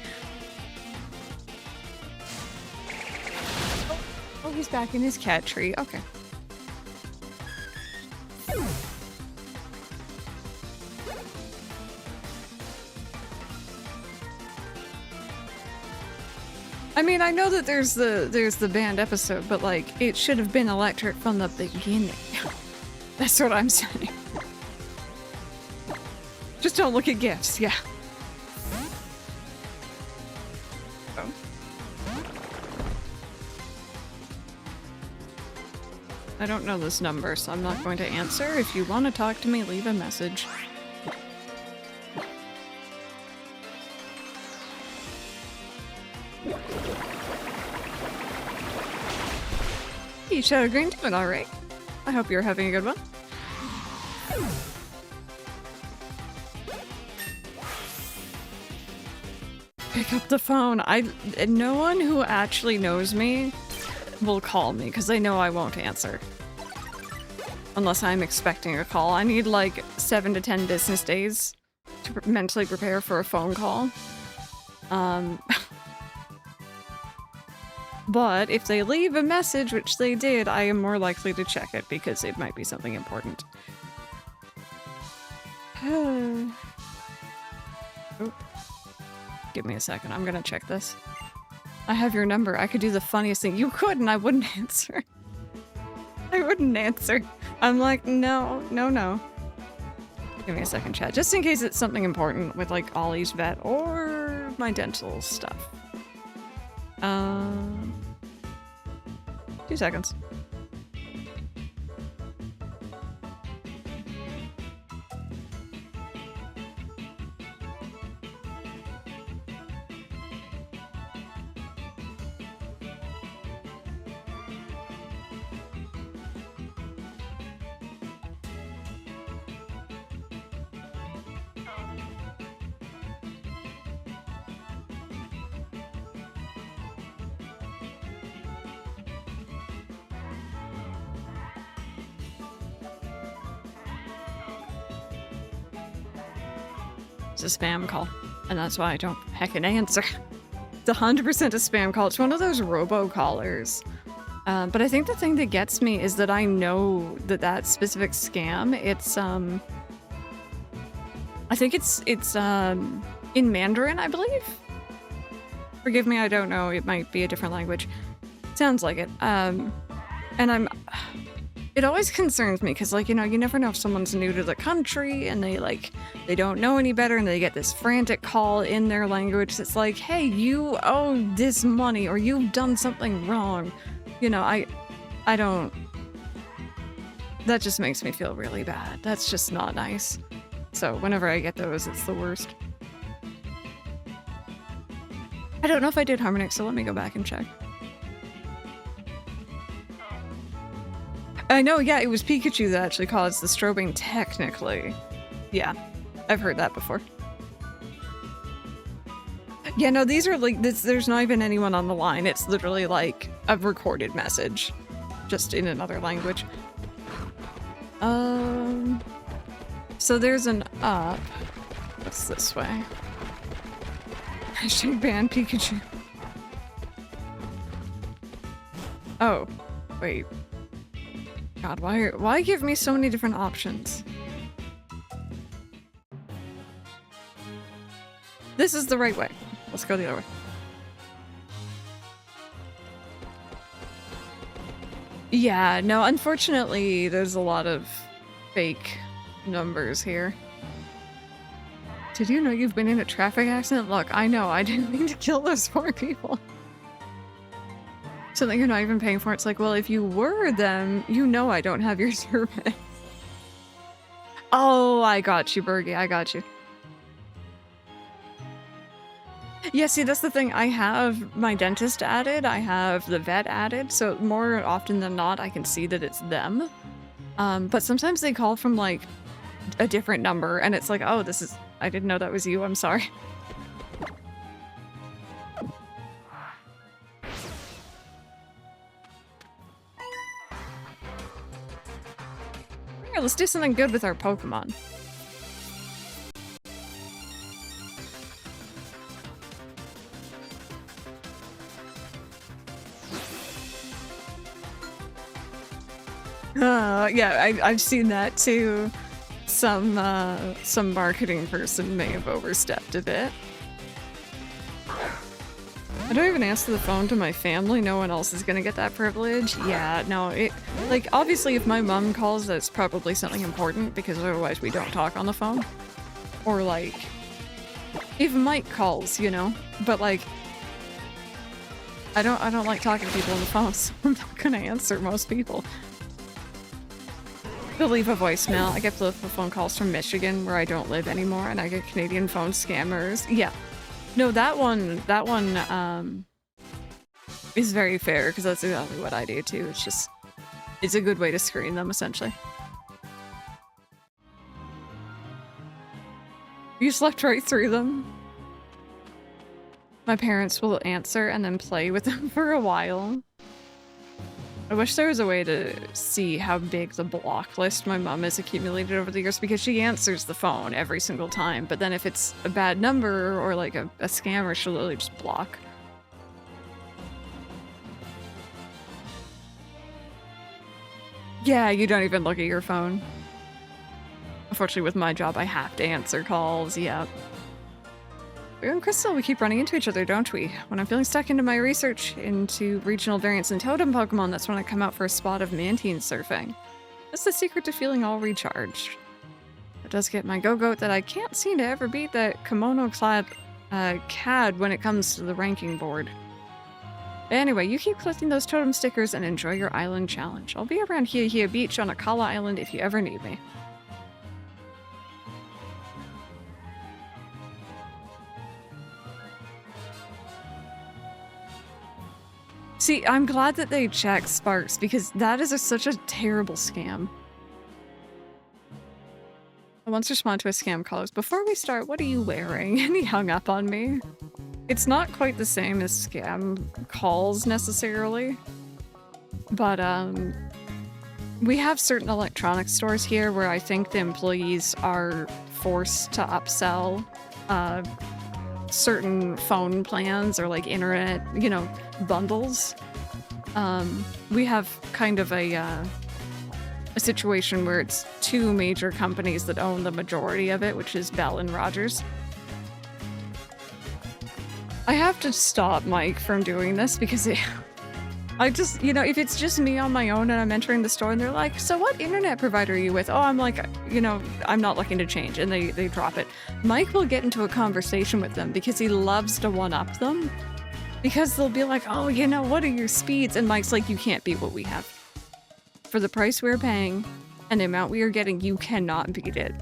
Oh, he's back in his cat tree. Okay. I mean, I know that there's the banned episode, but like, it should have been electric from the beginning. That's what I'm saying. Just don't look at gifts, yeah. Oh. I don't know this number, so I'm not going to answer. If you want to talk to me, leave a message. Hey, Shadow Green, doing alright. I hope you're having a good one. Pick up the phone. No one who actually knows me will call me because they know I won't answer. Unless I'm expecting a call. I need like 7 to 10 business days to mentally prepare for a phone call. But if they leave a message, which they did, I am more likely to check it because it might be something important. Oh. Give me a second. I'm gonna check this. I have your number. I could do the funniest thing. You could and I wouldn't answer. I wouldn't answer. I'm like, no. Give me a second, chat. Just in case it's something important with like Ollie's vet or my dental stuff. 2 seconds. A spam call, and that's why I don't heckin' answer. It's 100% a spam call. It's one of those robocallers. But I think the thing that gets me is that I know that specific scam, it's I think it's in Mandarin, I believe. Forgive me, I don't know. It might be a different language. Sounds like it. And It always concerns me because, like, you know, you never know if someone's new to the country and they don't know any better and they get this frantic call in their language that's like, hey, you owe this money or you've done something wrong. You know, I don't... That just makes me feel really bad. That's just not nice. So whenever I get those, it's the worst. I don't know if I did Harmonix, so let me go back and check. I know, yeah, it was Pikachu that actually caused the strobing, technically. Yeah, I've heard that before. Yeah, no, these are like, there's not even anyone on the line. It's literally like a recorded message, just in another language. So there's an up. What's this way? I should ban Pikachu. Oh, wait. God, why give me so many different options? This is the right way. Let's go the other way. Yeah, no, unfortunately, there's a lot of fake numbers here. Did you know you've been in a traffic accident? Look, I know, I didn't mean to kill those poor people. Something you're not even paying for. It's like, well, if you were them, you know I don't have your service. Oh, I got you, Bergie. I got you. Yeah, see, that's the thing. I have my dentist added. I have the vet added. So more often than not, I can see that it's them. But sometimes they call from, like, a different number. And it's like, oh, this is... I didn't know that was you. I'm sorry. Here, let's do something good with our Pokemon. Yeah, I've seen that too. Some marketing person may have overstepped a bit. I don't even answer the phone to my family. No one else is gonna get that privilege. Yeah, no, like, obviously if my mom calls, that's probably something important because otherwise we don't talk on the phone. Or like, if Mike calls, you know, but like, I don't like talking to people on the phone, so I'm not gonna answer most people. They'll leave a voicemail. I get political phone calls from Michigan where I don't live anymore, and I get Canadian phone scammers. Yeah. No, that one is very fair, because that's exactly what I do too. It's just, it's a good way to screen them, essentially. You slept right through them. My parents will answer and then play with them for a while. I wish there was a way to see how big the block list my mom has accumulated over the years, because she answers the phone every single time, but then if it's a bad number or like a scammer, she'll literally just block. Yeah, you don't even look at your phone. Unfortunately, with my job, I have to answer calls, yeah. We and Crystal, we keep running into each other, don't we? When I'm feeling stuck into my research into regional variants and totem Pokemon, that's when I come out for a spot of Mantine surfing. That's the secret to feeling all recharged. It does get my Go-Goat that I can't seem to ever beat that kimono-clad CAD when it comes to the ranking board. Anyway, you keep collecting those totem stickers and enjoy your island challenge. I'll be around Hiya Beach on Akala Island if you ever need me. See, I'm glad that they check Sparks, because that is such a terrible scam. I once responded to a scam call. Before we start, what are you wearing? And he hung up on me. It's not quite the same as scam calls necessarily, but we have certain electronics stores here where I think the employees are forced to upsell certain phone plans or like internet, you know, bundles. We have kind of a situation where it's two major companies that own the majority of it, which is Bell and Rogers. I have to stop Mike from doing this because I just, you know, if it's just me on my own and I'm entering the store and they're like, so what internet provider are you with? Oh, I'm like, you know, I'm not looking to change. And they drop it. Mike will get into a conversation with them because he loves to one-up them. Because they'll be like, oh, you know, what are your speeds? And Mike's like, you can't beat what we have. For the price we're paying and the amount we are getting, you cannot beat it.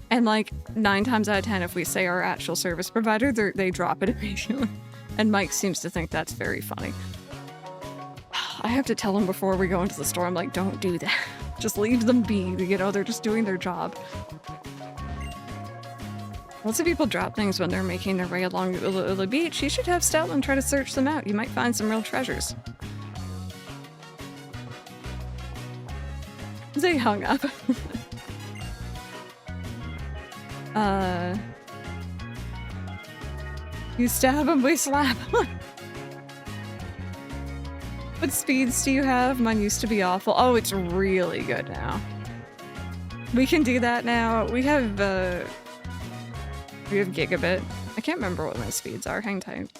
And like 9 times out of 10, if we say our actual service provider, they drop it immediately. And Mike seems to think that's very funny. I have to tell him before we go into the store, I'm like, don't do that. Just leave them be, you know, they're just doing their job. Lots of people drop things when they're making their way along the beach. You should have Stoutland try to search them out. You might find some real treasures. They hung up. You stab them, we slap them. What speeds do you have? Mine used to be awful. Oh, it's really good now. We can do that now. We have gigabit. I can't remember what my speeds are. Hang tight.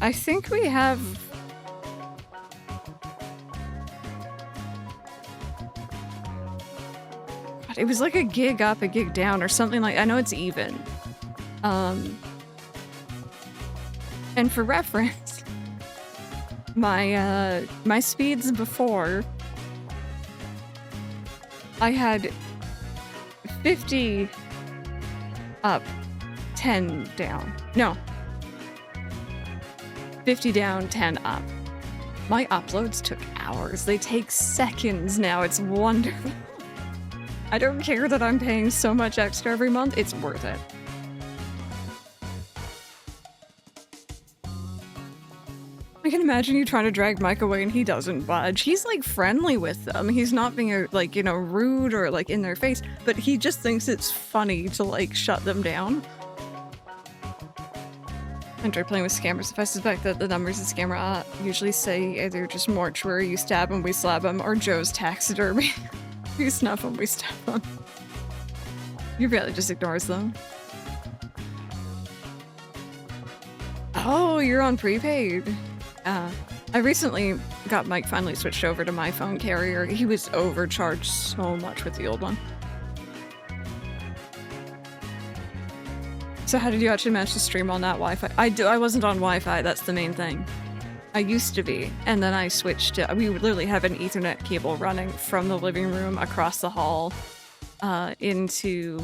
I think we have... God, it was like a gig up, a gig down, or something like... I know it's even. And for reference, my speeds before, I had 50 up, 10 down. No. 50 down, 10 up. My uploads took hours. They take seconds now. It's wonderful. I don't care that I'm paying so much extra every month. It's worth it. I can imagine you trying to drag Mike away and he doesn't budge. He's like friendly with them. He's not being like, you know, rude or like in their face, but he just thinks it's funny to like shut them down. I enjoy playing with scammers. If I suspect that the numbers in scammer usually say either just mortuary, you stab him, we slap him, or Joe's taxidermy. You snuff him, we stab him. You really just ignores them. Oh, you're on prepaid. I recently got Mike finally switched over to my phone carrier. He was overcharged so much with the old one. So how did you actually manage to stream on that Wi-Fi? I wasn't on Wi-Fi, that's the main thing. I used to be, and then I switched to... We literally have an Ethernet cable running from the living room across the hall into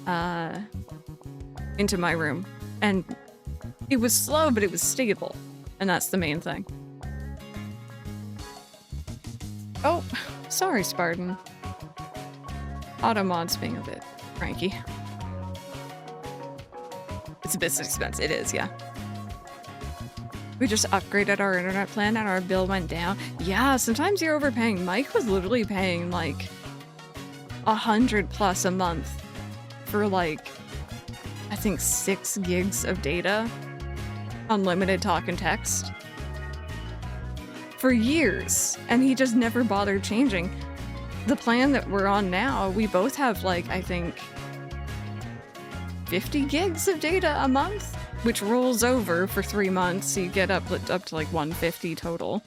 my room. And it was slow, but it was stable. And that's the main thing. Oh, sorry, Spartan. Automod's being a bit cranky. It's a bit expensive. It is, yeah. We just upgraded our internet plan and our bill went down. Yeah, sometimes you're overpaying. Mike was literally paying like 100 plus a month for like, I think 6 gigs of data. Unlimited talk and text. For years. And he just never bothered changing. The plan that we're on now, we both have like, I think, 50 gigs of data a month, which rolls over for 3 months, so you get up to like 150 total.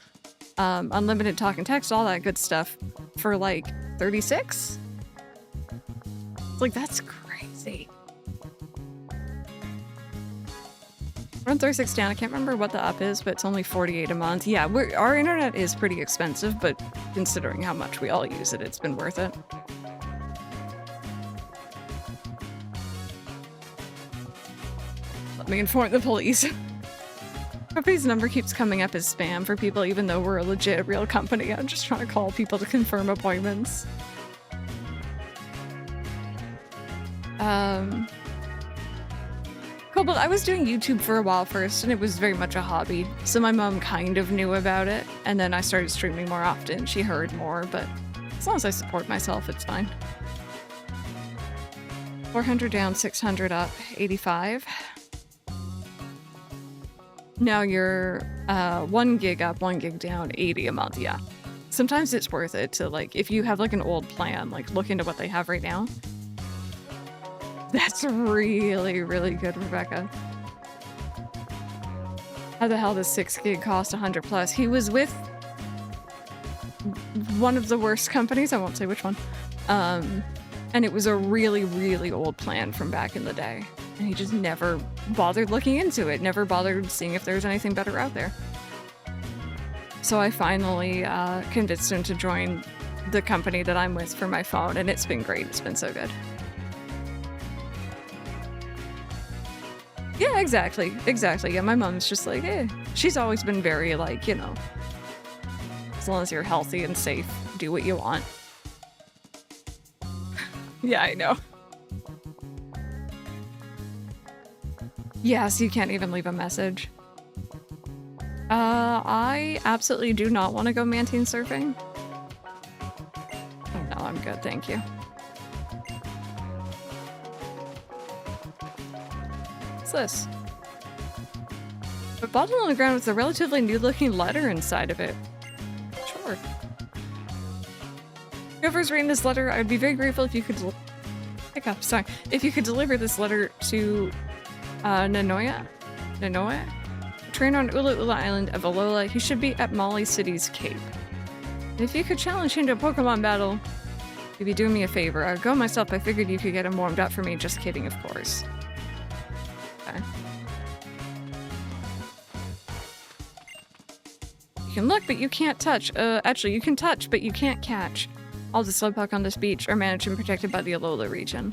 Unlimited talk and text, all that good stuff for like 36? It's like, that's crazy. We're on 36 down. I can't remember what the up is, but it's only 48 a month. Yeah, our internet is pretty expensive, but considering how much we all use it, it's been worth it. Let me inform the police. Company's number keeps coming up as spam for people, even though we're a legit, real company. I'm just trying to call people to confirm appointments. Cool, but I was doing YouTube for a while first, and it was very much a hobby. So my mom kind of knew about it, and then I started streaming more often. She heard more, but as long as I support myself, it's fine. 400 down, 600 up, 85. Now you're 1 gig up, 1 gig down, 80 a month, yeah. sometimes it's worth it to, like, if you have, like, an old plan, like, look into what they have right now. That's really, really good, Rebecca. How the hell does 6 gig cost 100 plus? He was with one of the worst companies, I won't say which one. And it was a really, really old plan from back in the day. And he just never bothered looking into it, never bothered seeing if there's anything better out there. So I finally convinced him to join the company that I'm with for my phone, and it's been great. It's been so good. Yeah, exactly. Exactly. Yeah, my mom's just like, eh. She's always been very, like, you know, as long as you're healthy and safe, do what you want. Yeah, I know. Yes, you can't even leave a message. I absolutely do not want to go mantine surfing. Oh, no, I'm good, thank you. What's this? A bottle on the ground with a relatively new-looking letter inside of it. Sure. Whoever's reading this letter, I would be very grateful if you could pick up. Sorry, if you could deliver this letter to Nanoya. Train on Ula Ula Island of Alola. He should be at Molly City's Cape. And if you could challenge him to a Pokemon battle, you'd be doing me a favor. I'd go myself. I figured you could get him warmed up for me. Just kidding, of course. Okay. You can look, but you can't touch. Actually, you can touch, but you can't catch. All the Slowpoke on this beach are managed and protected by the Alola region.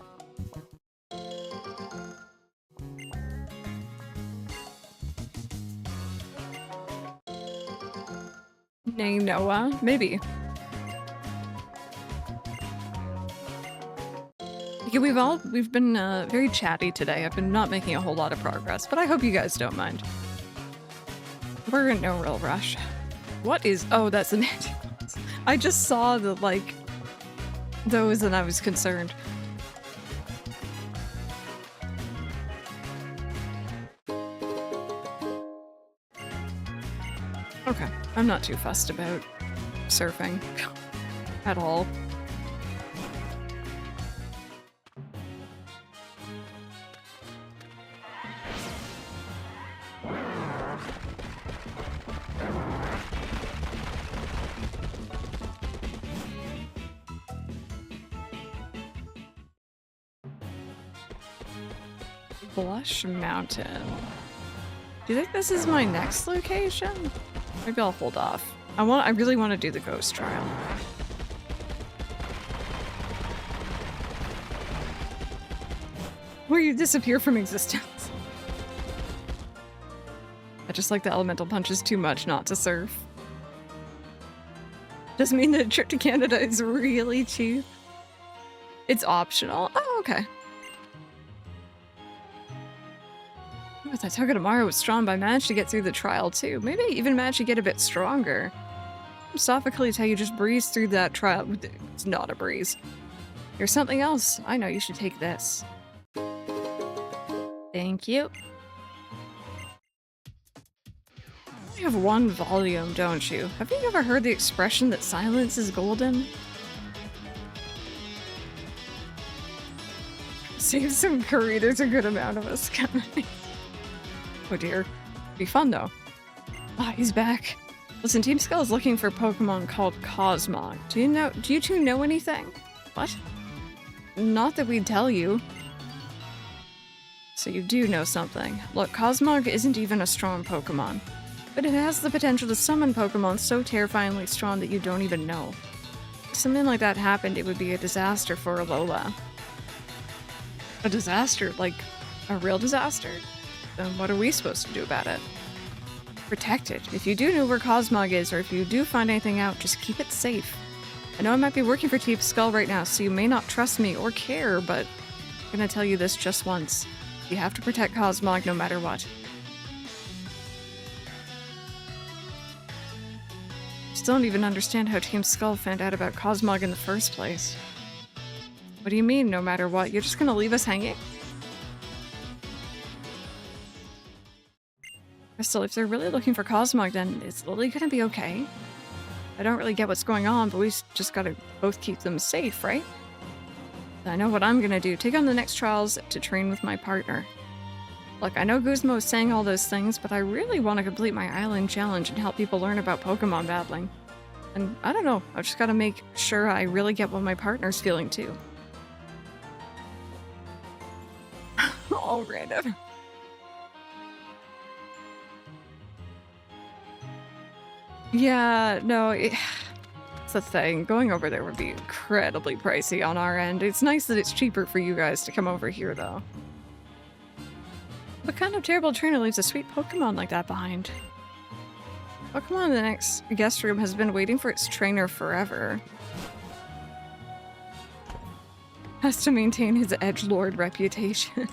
Noah? Maybe. Okay, we've been very chatty today. I've been not making a whole lot of progress, but I hope you guys don't mind. We're in no real rush. What is... Oh, that's an anti-boss. I just saw the, like, those and I was concerned. Okay, I'm not too fussed about surfing at all. Blush Mountain. Do you think this is my next location? Maybe I'll hold off. I really want to do the ghost trial. Where you disappear from existence. I just like the elemental punches too much not to surf. Doesn't mean that a trip to Canada is really cheap. It's optional. Oh, okay. I thought Togedemaru was strong, but I managed to get through the trial too. Maybe I even managed to get a bit stronger. Philosophically, it's how you just breeze through that trial. It's not a breeze. Here's something else. I know, you should take this. Thank you. You have one volume, don't you? Have you ever heard the expression that silence is golden? Save some curry, there's a good amount of us coming. Oh dear. Be fun though. Ah, he's back. Listen, Team Skull is looking for a Pokemon called Cosmog. Do you two know anything? What? Not that we'd tell you. So you do know something. Look, Cosmog isn't even a strong Pokemon. But it has the potential to summon Pokemon so terrifyingly strong that you don't even know. If something like that happened, it would be a disaster for Alola. A disaster? Like, a real disaster? Then what are we supposed to do about it? Protect it. If you do know where Cosmog is, or if you do find anything out, just keep it safe. I know I might be working for Team Skull right now, so you may not trust me or care, but I'm gonna tell you this just once. You have to protect Cosmog no matter what. Still don't even understand how Team Skull found out about Cosmog in the first place. What do you mean, no matter what? You're just gonna leave us hanging? Crystal, if they're really looking for Cosmog, then it's Lily gonna be okay? I don't really get what's going on, but we just gotta both keep them safe, right? I know what I'm gonna do. Take on the next trials to train with my partner. Look, I know Guzmo is saying all those things, but I really want to complete my island challenge and help people learn about Pokemon battling. And I don't know, I've just gotta make sure I really get what my partner's feeling too. All random. Yeah, no, it's the thing. Going over there would be incredibly pricey on our end. It's nice that it's cheaper for you guys to come over here, though. What kind of terrible trainer leaves a sweet Pokemon like that behind? Pokemon in the next guest room has been waiting for its trainer forever. Has to maintain his edgelord reputation.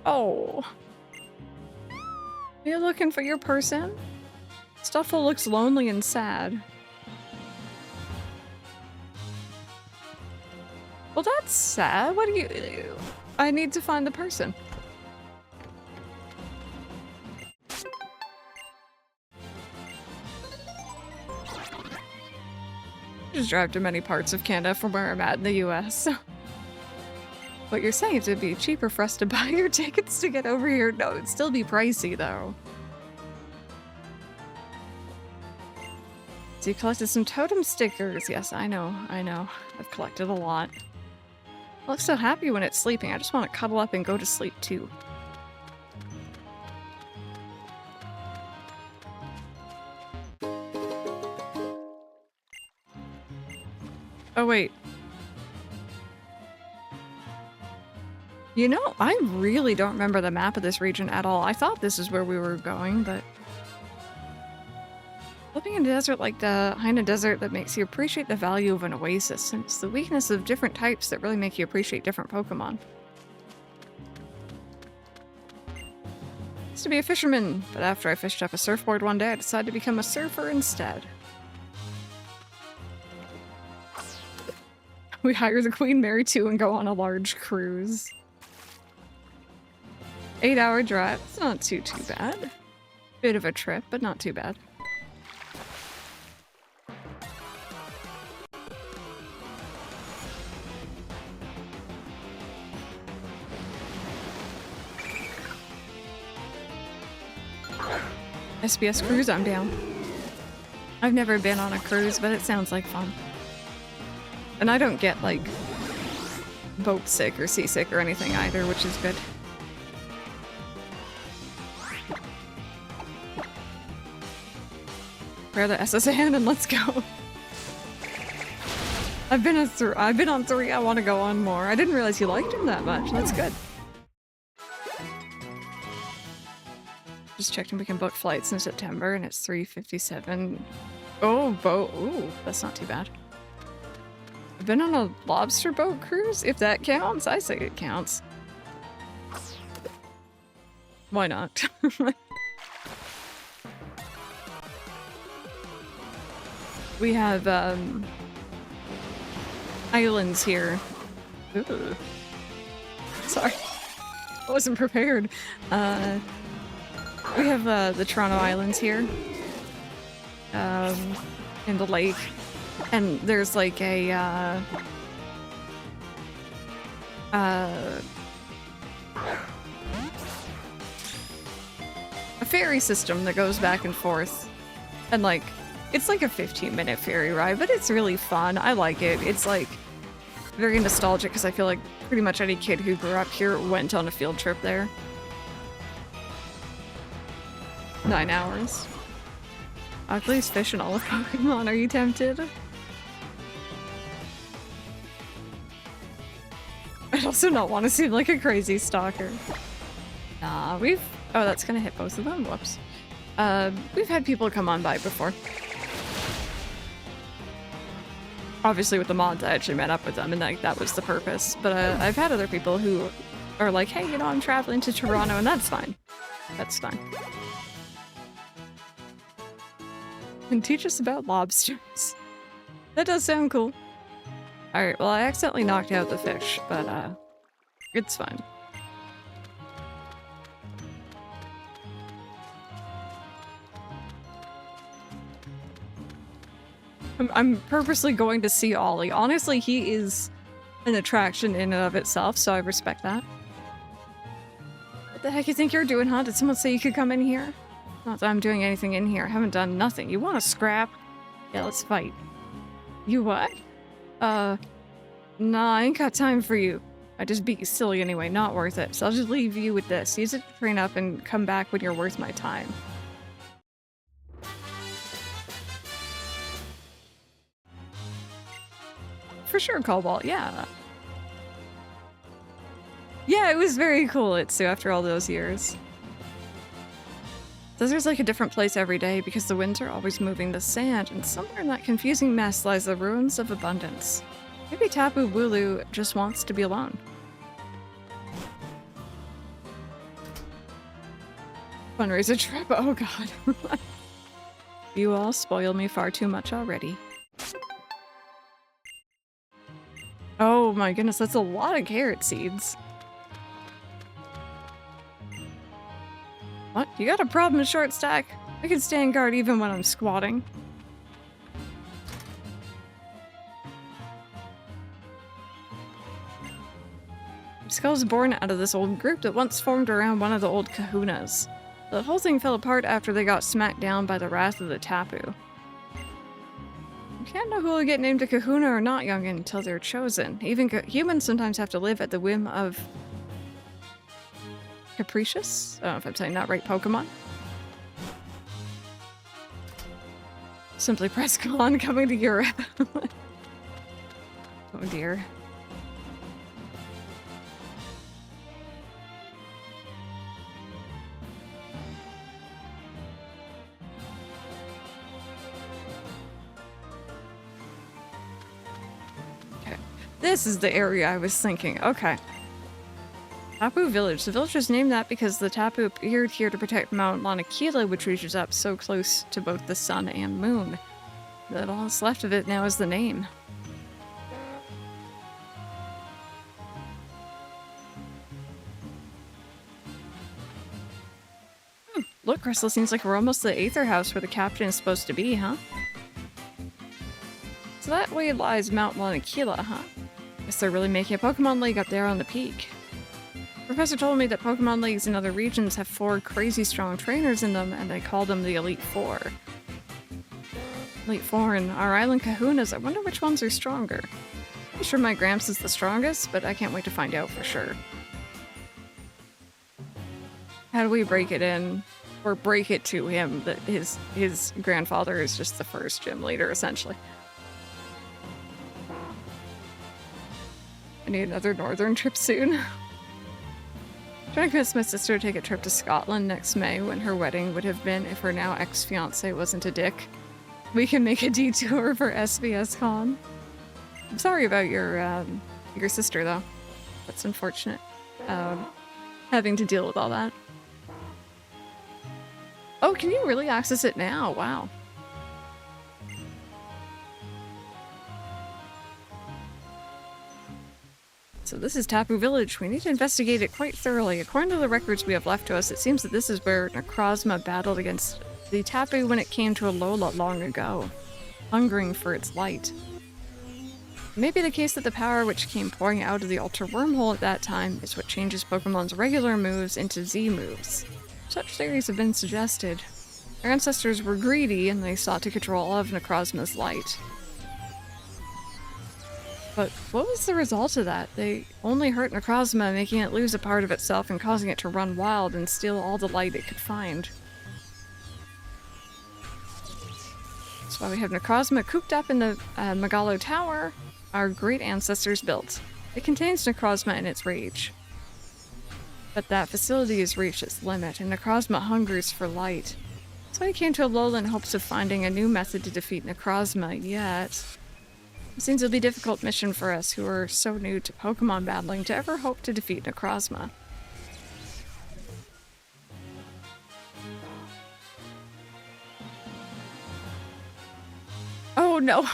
Oh. Are you looking for your person? Stuffle looks lonely and sad. Well, that's sad. What do you... I need to find the person. Just drive to many parts of Canada from where I'm at in the US. What you're saying, it'd be cheaper for us to buy your tickets to get over here. No, it'd still be pricey though. So you collected some totem stickers. Yes, I know. I've collected a lot. I look so happy when it's sleeping. I just want to cuddle up and go to sleep too. Oh wait. You know, I really don't remember the map of this region at all. I thought this is where we were going, but... Living in a desert like the Haina Desert that makes you appreciate the value of an oasis, and it's the weakness of different types that really make you appreciate different Pokemon. I used to be a fisherman, but after I fished up a surfboard one day, I decided to become a surfer instead. We hire the Queen Mary 2 and go on a large cruise. 8-hour drive. It's not too bad. Bit of a trip, but not too bad. SBS cruise, I'm down. I've never been on a cruise, but it sounds like fun. And I don't get, like, boat sick or seasick or anything either, which is good. Prepare the SSN and let's go. I've been on 3, I want to go on more. I didn't realize you liked him that much. That's good. Just checked and we can book flights in September and it's $357. Oh, boat. Ooh, that's not too bad. I've been on a lobster boat cruise, if that counts. I say it counts. Why not? We have, islands here. Ooh. Sorry. I wasn't prepared. We have, the Toronto Islands here. In the lake. And there's like a, ferry system that goes back and forth. And like, it's like a 15-minute ferry ride, but it's really fun. I like it. It's like very nostalgic because I feel like pretty much any kid who grew up here went on a field trip there. 9 hours. Ugly's fish and all of Pokemon. Are you tempted? I'd also not want to seem like a crazy stalker. Nah, we've... Oh, that's gonna hit both of them? Whoops. We've had people come on by before. Obviously with the mods, I actually met up with them and that was the purpose. But I've had other people who are like, hey, you know, I'm traveling to Toronto, and that's fine. That's fine. And teach us about lobsters. That does sound cool. Alright, well I accidentally knocked out the fish, but it's fine. I'm purposely going to see Ollie. Honestly, he is an attraction in and of itself, so I respect that. What the heck you think you're doing, huh? Did someone say you could come in here? Not that I'm doing anything in here. I haven't done nothing. You want to scrap? Yeah, let's fight. You what? Nah, I ain't got time for you. I just beat you silly anyway, not worth it. So I'll just leave you with this. Use it to train up and come back when you're worth my time. For sure, Cobalt, yeah. Yeah, it was very cool, Itsu, after all those years. There's like a different place every day because the winds are always moving the sand, and somewhere in that confusing mess lies the ruins of abundance. Maybe Tapu Bulu just wants to be alone. Fundraiser trip, oh god. You all spoil me far too much already. Oh my goodness, that's a lot of carrot seeds. What? You got a problem with short stack? I can stand guard even when I'm squatting. Skull's born out of this old group that once formed around one of the old kahunas. The whole thing fell apart after they got smacked down by the wrath of the Tapu. You can't know who will get named a kahuna or not, youngin, until they're chosen. Even humans sometimes have to live at the whim of capricious? I don't know if I'm saying that right, Pokemon. SimplyPressStart coming to Europe. Oh dear. Okay. This is the area I was thinking. Okay. Tapu Village. The village was named that because the Tapu appeared here to protect Mount Lanakila, which reaches up so close to both the sun and moon that all that's left of it now is the name. Look, Crystal, seems like we're almost at the Aether House where the captain is supposed to be, huh? So that way lies Mount Lanakila, huh? Guess they're really making a Pokemon League up there on the peak. Professor told me that Pokemon Leagues in other regions have 4 crazy strong trainers in them, and they call them the Elite Four. Elite Four and our island kahunas, I wonder which ones are stronger. I'm sure my Gramps is the strongest, but I can't wait to find out for sure. How do we break it in, or break it to him that his grandfather is just the first gym leader, essentially? I need another northern trip soon. Trying to convince my sister to take a trip to Scotland next May when her wedding would have been if her now ex-fiance wasn't a dick. We can make a detour for SBS Con. I'm sorry about your sister though. That's unfortunate. Having to deal with all that. Oh, can you really access it now? Wow. So this is Tapu Village. We need to investigate it quite thoroughly. According to the records we have left to us, it seems that this is where Necrozma battled against the Tapu when it came to Alola long ago, hungering for its light. It may be the case that the power which came pouring out of the Ultra Wormhole at that time is what changes Pokemon's regular moves into Z moves. Such theories have been suggested. Our ancestors were greedy and they sought to control all of Necrozma's light. But what was the result of that? They only hurt Necrozma, making it lose a part of itself and causing it to run wild and steal all the light it could find. That's why we have Necrozma cooped up in the Megalo Tower our great ancestors built. It contains Necrozma in its rage. But that facility has reached its limit, and Necrozma hungers for light. So he came to Alola in hopes of finding a new method to defeat Necrozma, yet it seems it'll be a difficult mission for us who are so new to Pokemon battling to ever hope to defeat Necrozma. Oh no!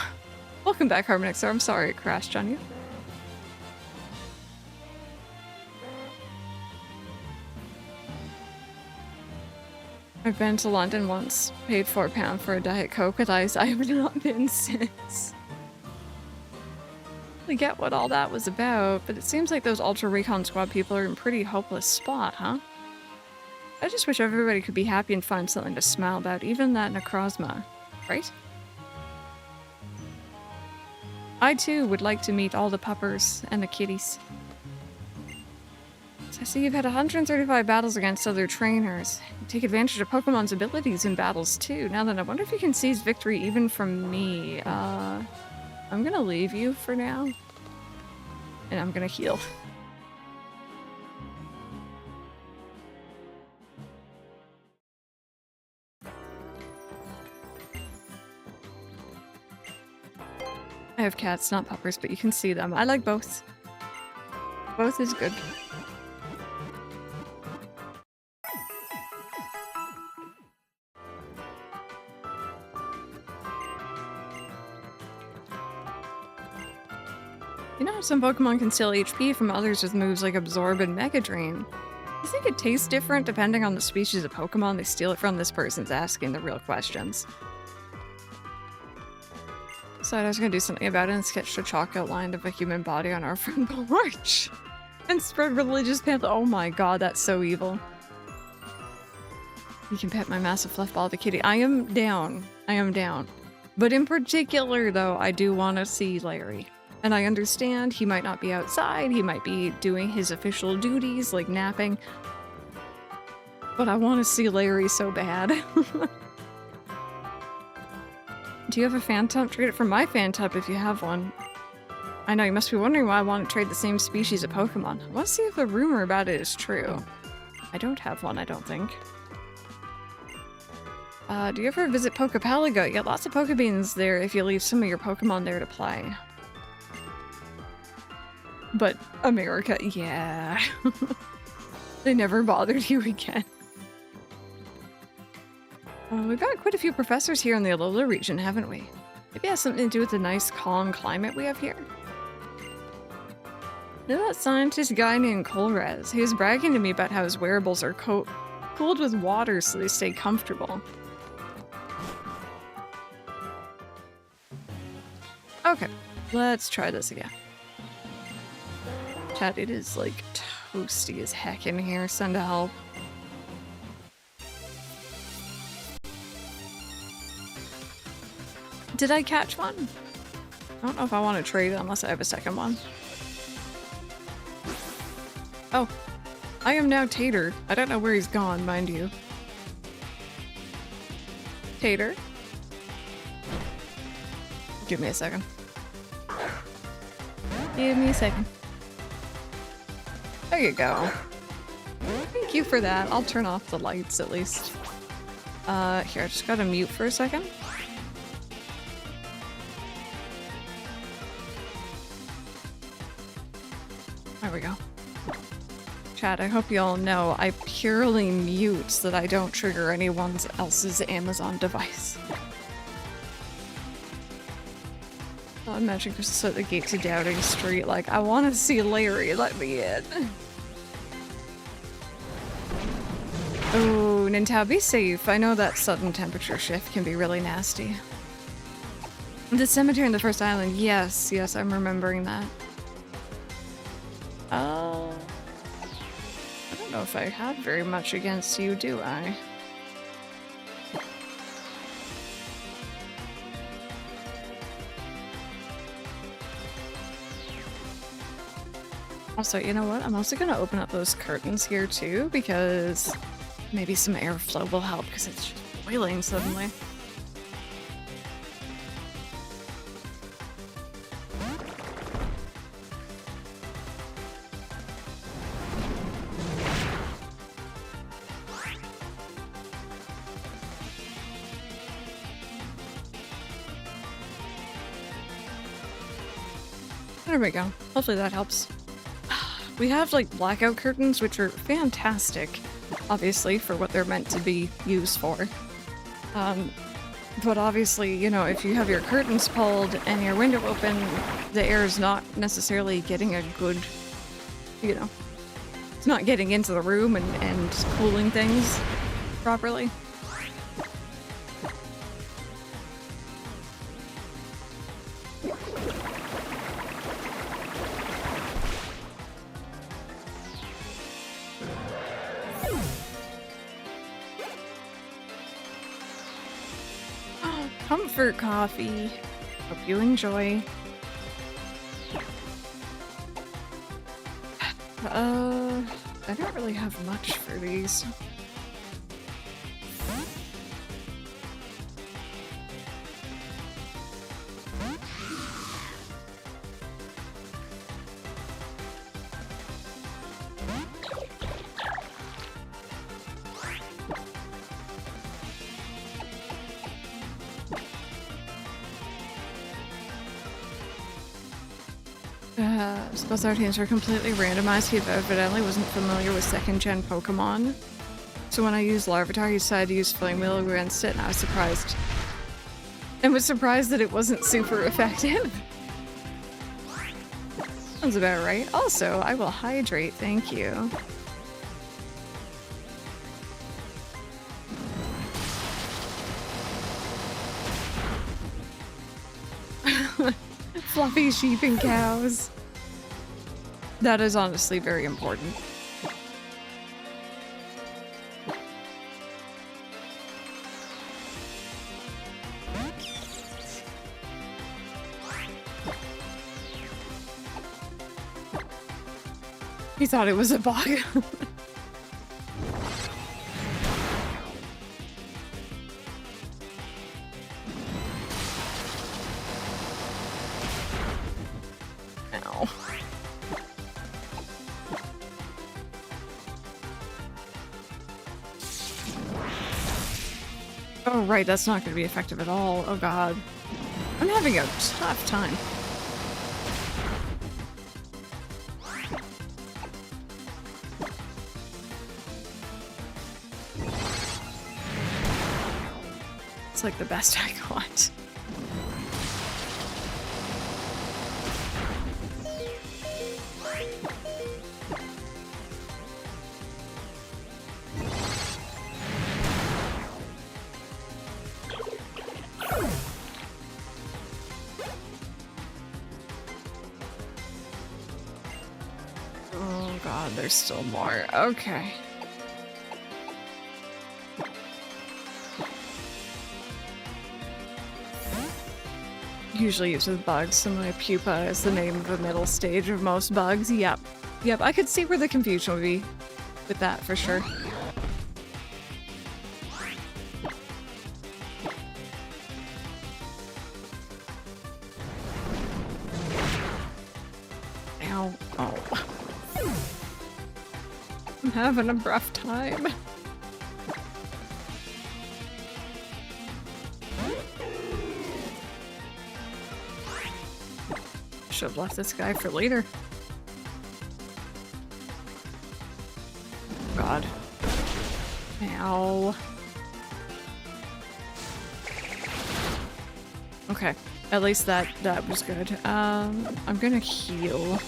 Welcome back, Harmonixer. I'm sorry it crashed on you. I've been to London once, paid £4 for a Diet Coke with ice. I have not been since. I get what all that was about, but it seems like those Ultra Recon Squad people are in a pretty hopeless spot, huh? I just wish everybody could be happy and find something to smile about, even that Necrozma, right? I too would like to meet all the puppers and the kitties. So I see you've had 135 battles against other trainers. You take advantage of Pokemon's abilities in battles too. Now then, I wonder if you can seize victory even from me. I'm gonna leave you for now. And I'm gonna heal. I have cats, not puppers, but you can see them. I like both. Both is good. You know how some Pokemon can steal HP from others with moves like Absorb and Mega Drain? I think it tastes different depending on the species of Pokemon they steal it from. This person's asking the real questions. So I was gonna do something about it and sketch a chalk outline of a human body on our front porch. And spread religious pamphlet. Oh my god, that's so evil. You can pet my massive fluff ball to kitty. I am down. I am down. But in particular, though, I do want to see Larry. And I understand he might not be outside, he might be doing his official duties, like napping. But I want to see Larry so bad. Do you have a Phantump? Trade it for my Phantump if you have one. I know, you must be wondering why I want to trade the same species of Pokemon. I want to see if the rumor about it is true. I don't have one, I don't think. Do you ever visit Pokepalago? You get lots of Pokebeans there if you leave some of your Pokemon there to play. But America, yeah. They never bothered you again. We've got quite a few professors here in the Alola region, haven't we? Maybe it has something to do with the nice, calm climate we have here. You know that scientist guy named Colrez? He was bragging to me about how his wearables are cooled with water so they stay comfortable. Okay, let's try this again. Chat, it is like toasty as heck in here. Send to help. Did I catch one? I don't know if I want to trade it unless I have a second one. Oh, I am now Tater. I don't know where he's gone, mind you. Tater? Give me a second. Give me a second. There you go. Thank you for that. I'll turn off the lights at least. Here, I just gotta mute for a second. There we go. Chat, I hope you all know I purely mute so that I don't trigger anyone else's Amazon device. I imagine Chris is at the gate to Doubting Street, like, I want to see Larry, let me in. Oh, Nintendo, be safe. I know that sudden temperature shift can be really nasty. The cemetery in the first island, yes, I'm remembering that. I don't know if I had very much against you, do I? Also, you know what? I'm also gonna open up those curtains here too, because maybe some airflow will help, because it's just boiling suddenly. There we go. Hopefully that helps. We have like blackout curtains, which are fantastic, obviously, for what they're meant to be used for. But obviously, you know, if you have your curtains pulled and your window open, the air is not necessarily getting a good, you know, it's not getting into the room and cooling things properly. Comfort coffee. Hope you enjoy. I don't really have much for these. Suppose our teams were completely randomized. He evidently wasn't familiar with second-gen Pokémon. So when I used Larvitar, he decided to use Flame Wheel against it, and I was surprised. And was surprised that it wasn't super effective. Sounds about right. Also, I will hydrate, thank you. Fluffy sheep and cows. That is honestly very important. He thought it was a bug. Ow. Oh, right, that's not going to be effective at all. Oh, God. I'm having a tough time. It's like the best I got. Oh God, there's still more. Okay. Usually uses bugs, and my pupa is the name of the middle stage of most bugs. Yep. Yep, I could see where the confusion would be with that for sure. Ow. Oh. I'm having a rough time. Should have left this guy for later. God. Ow. Okay. At least that was good. I'm gonna heal.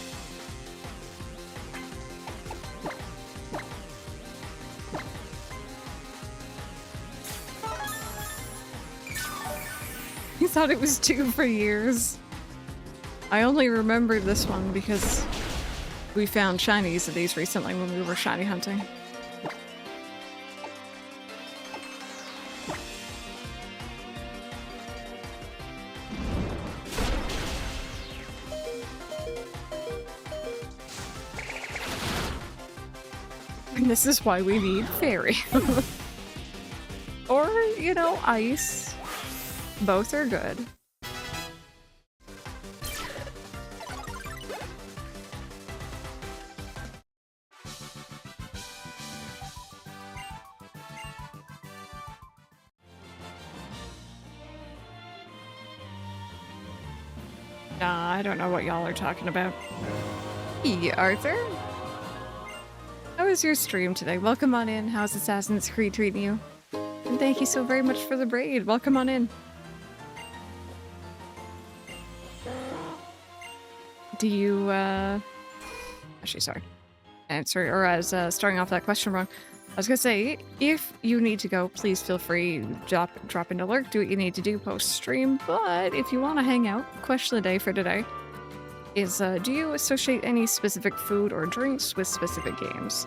He thought it was 2 for years. I only remembered this one because we found shinies of these recently when we were shiny hunting. And this is why we need fairy. Or, you know, ice. Both are good. I don't know what y'all are talking about. Hey, Arthur. How was your stream today? Welcome on in. How's Assassin's Creed treating you? And thank you so very much for the braid. Welcome on in. Do you, actually, sorry. Answer, or as, starting off that question wrong. I was gonna say, if you need to go, please feel free, drop into lurk, do what you need to do post-stream, but if you want to hang out, question of the day for today is, do you associate any specific food or drinks with specific games?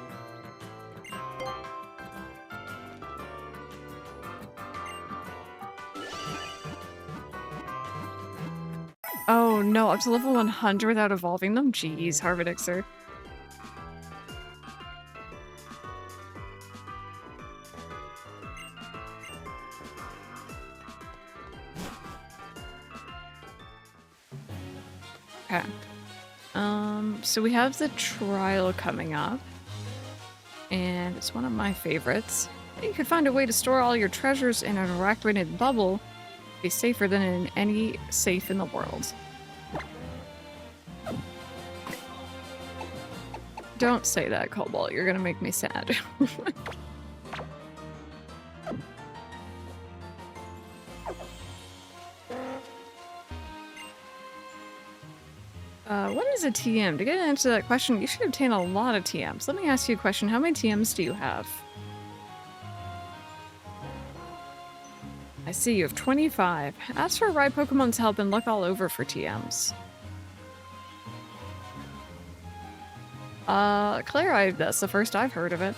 Oh no, up to level 100 without evolving them? Jeez, Harvardixer. Okay. So we have the trial coming up. And it's one of my favorites. You could find a way to store all your treasures in an arachnoid bubble. Be safer than in any safe in the world. Don't say that, Cobalt. You're gonna make me sad. What is a TM? To get an answer to that question, you should obtain a lot of TMs. Let me ask you a question. How many TMs do you have? I see you have 25. Ask for ride Pokemon's help and look all over for TMs. Claire, that's the first I've heard of it.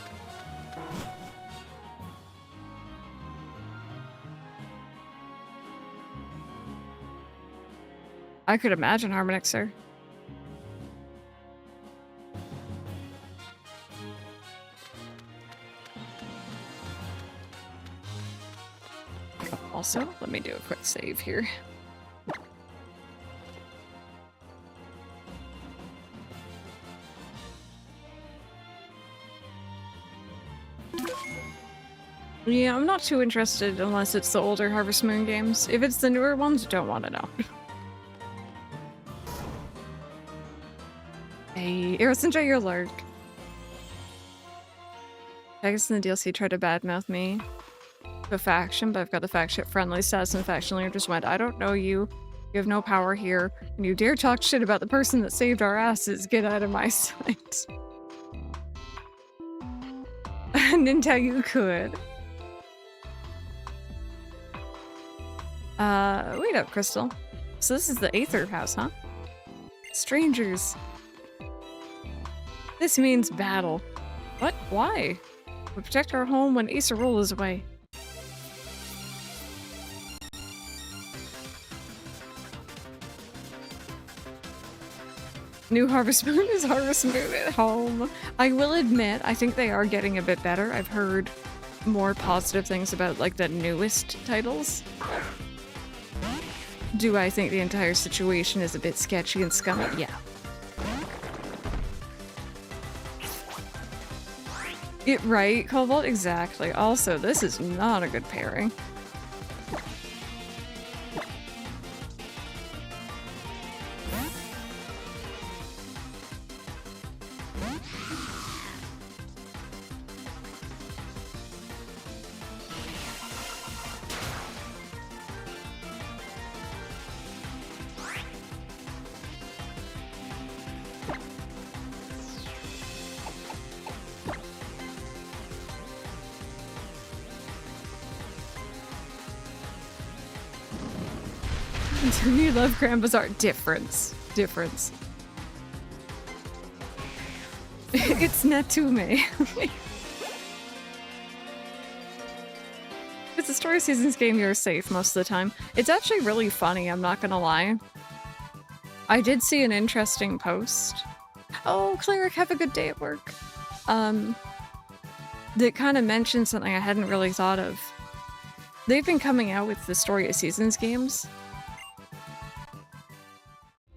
I could imagine, Harmonixer. Also, let me do a quick save here. Yeah, I'm not too interested unless it's the older Harvest Moon games. If it's the newer ones, don't want to know. Hey, Eros, enjoy your lurk. Pegasus in the DLC tried to badmouth me. A faction, but I've got the faction friendly status, and the faction leader just went, I don't know you. You have no power here. And you dare talk shit about the person that saved our asses. Get out of my sight. I didn't tell you could. Wait up, Crystal. So this is the Aether house, huh? Strangers. This means battle. What? Why? We protect our home when Acerola is away. New Harvest Moon is Harvest Moon at home. I will admit, I think they are getting a bit better. I've heard more positive things about, like, the newest titles. Do I think the entire situation is a bit sketchy and scummy? Yeah. Right, Cobalt? Exactly. Also, this is not a good pairing. You love Grand Bazaar. Difference. It's Natume. It's a Story Seasons game, you're safe most of the time. It's actually really funny, I'm not gonna lie. I did see an interesting post. Oh, Cleric, have a good day at work. That kind of mentioned something I hadn't really thought of. They've been coming out with the Story of Seasons games.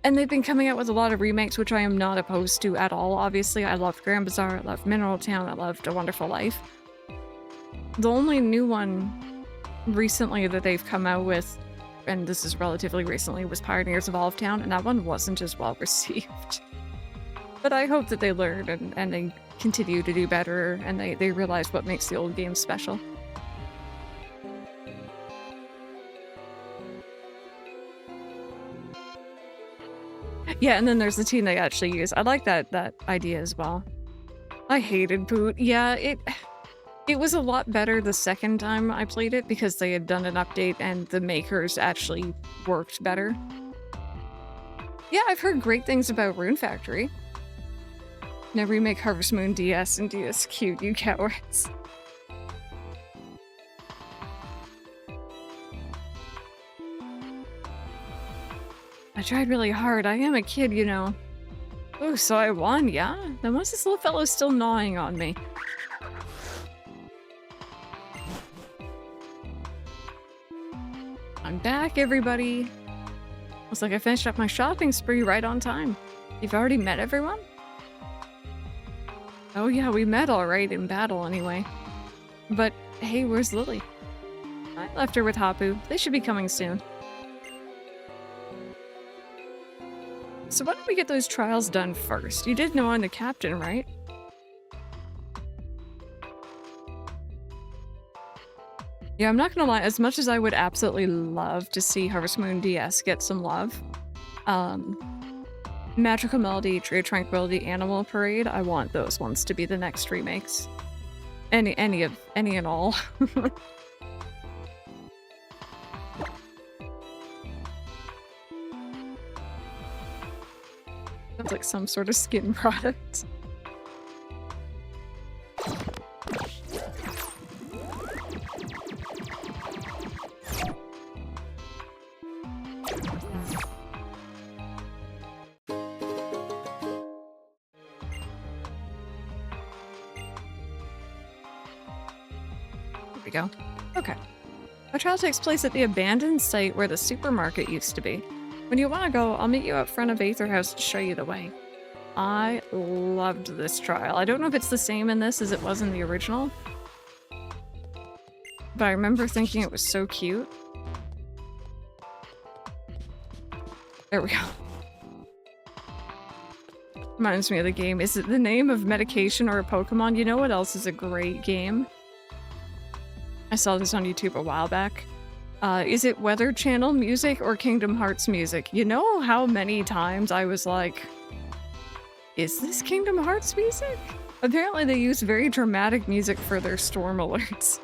And they've been coming out with a lot of remakes, which I am not opposed to at all, obviously. I loved Grand Bazaar, I loved Mineral Town, I loved A Wonderful Life. The only new one recently that they've come out with, and this is relatively recently, was Pioneers of Olive Town, and that one wasn't as well received. But I hope that they learn and they continue to do better, and they realize what makes the old games special. Yeah, and then there's the team they actually use. I like that idea as well. I hated Poot. Yeah, it was a lot better the second time I played it because they had done an update and the makers actually worked better. Yeah, I've heard great things about Rune Factory. Now remake Harvest Moon DS and DS cute, you cowards. I tried really hard. I am a kid, you know. Oh, so I won, yeah? Then why's this little fellow still gnawing on me? I'm back, everybody. Looks like I finished up my shopping spree right on time. You've already met everyone? Oh yeah, we met alright in battle anyway. But hey, where's Lily? I left her with Hapu. They should be coming soon. So why don't we get those trials done first? You did know I'm the captain, right? Yeah, I'm not gonna lie, as much as I would absolutely love to see Harvest Moon DS get some love, Magical Melody, Tree of Tranquility, Animal Parade, I want those ones to be the next remakes. Any and all. Sounds like some sort of skin product. We go. Okay. Our trial takes place at the abandoned site where the supermarket used to be. When you want to go, I'll meet you up front of Aether House to show you the way. I loved this trial. I don't know if it's the same in this as it was in the original, but I remember thinking it was so cute. There we go. Reminds me of the game. Is it the name of medication or a Pokemon? You know what else is a great game? I saw this on YouTube a while back. Is it Weather Channel music or Kingdom Hearts music? You know how many times I was like, is this Kingdom Hearts music? Apparently they use very dramatic music for their storm alerts.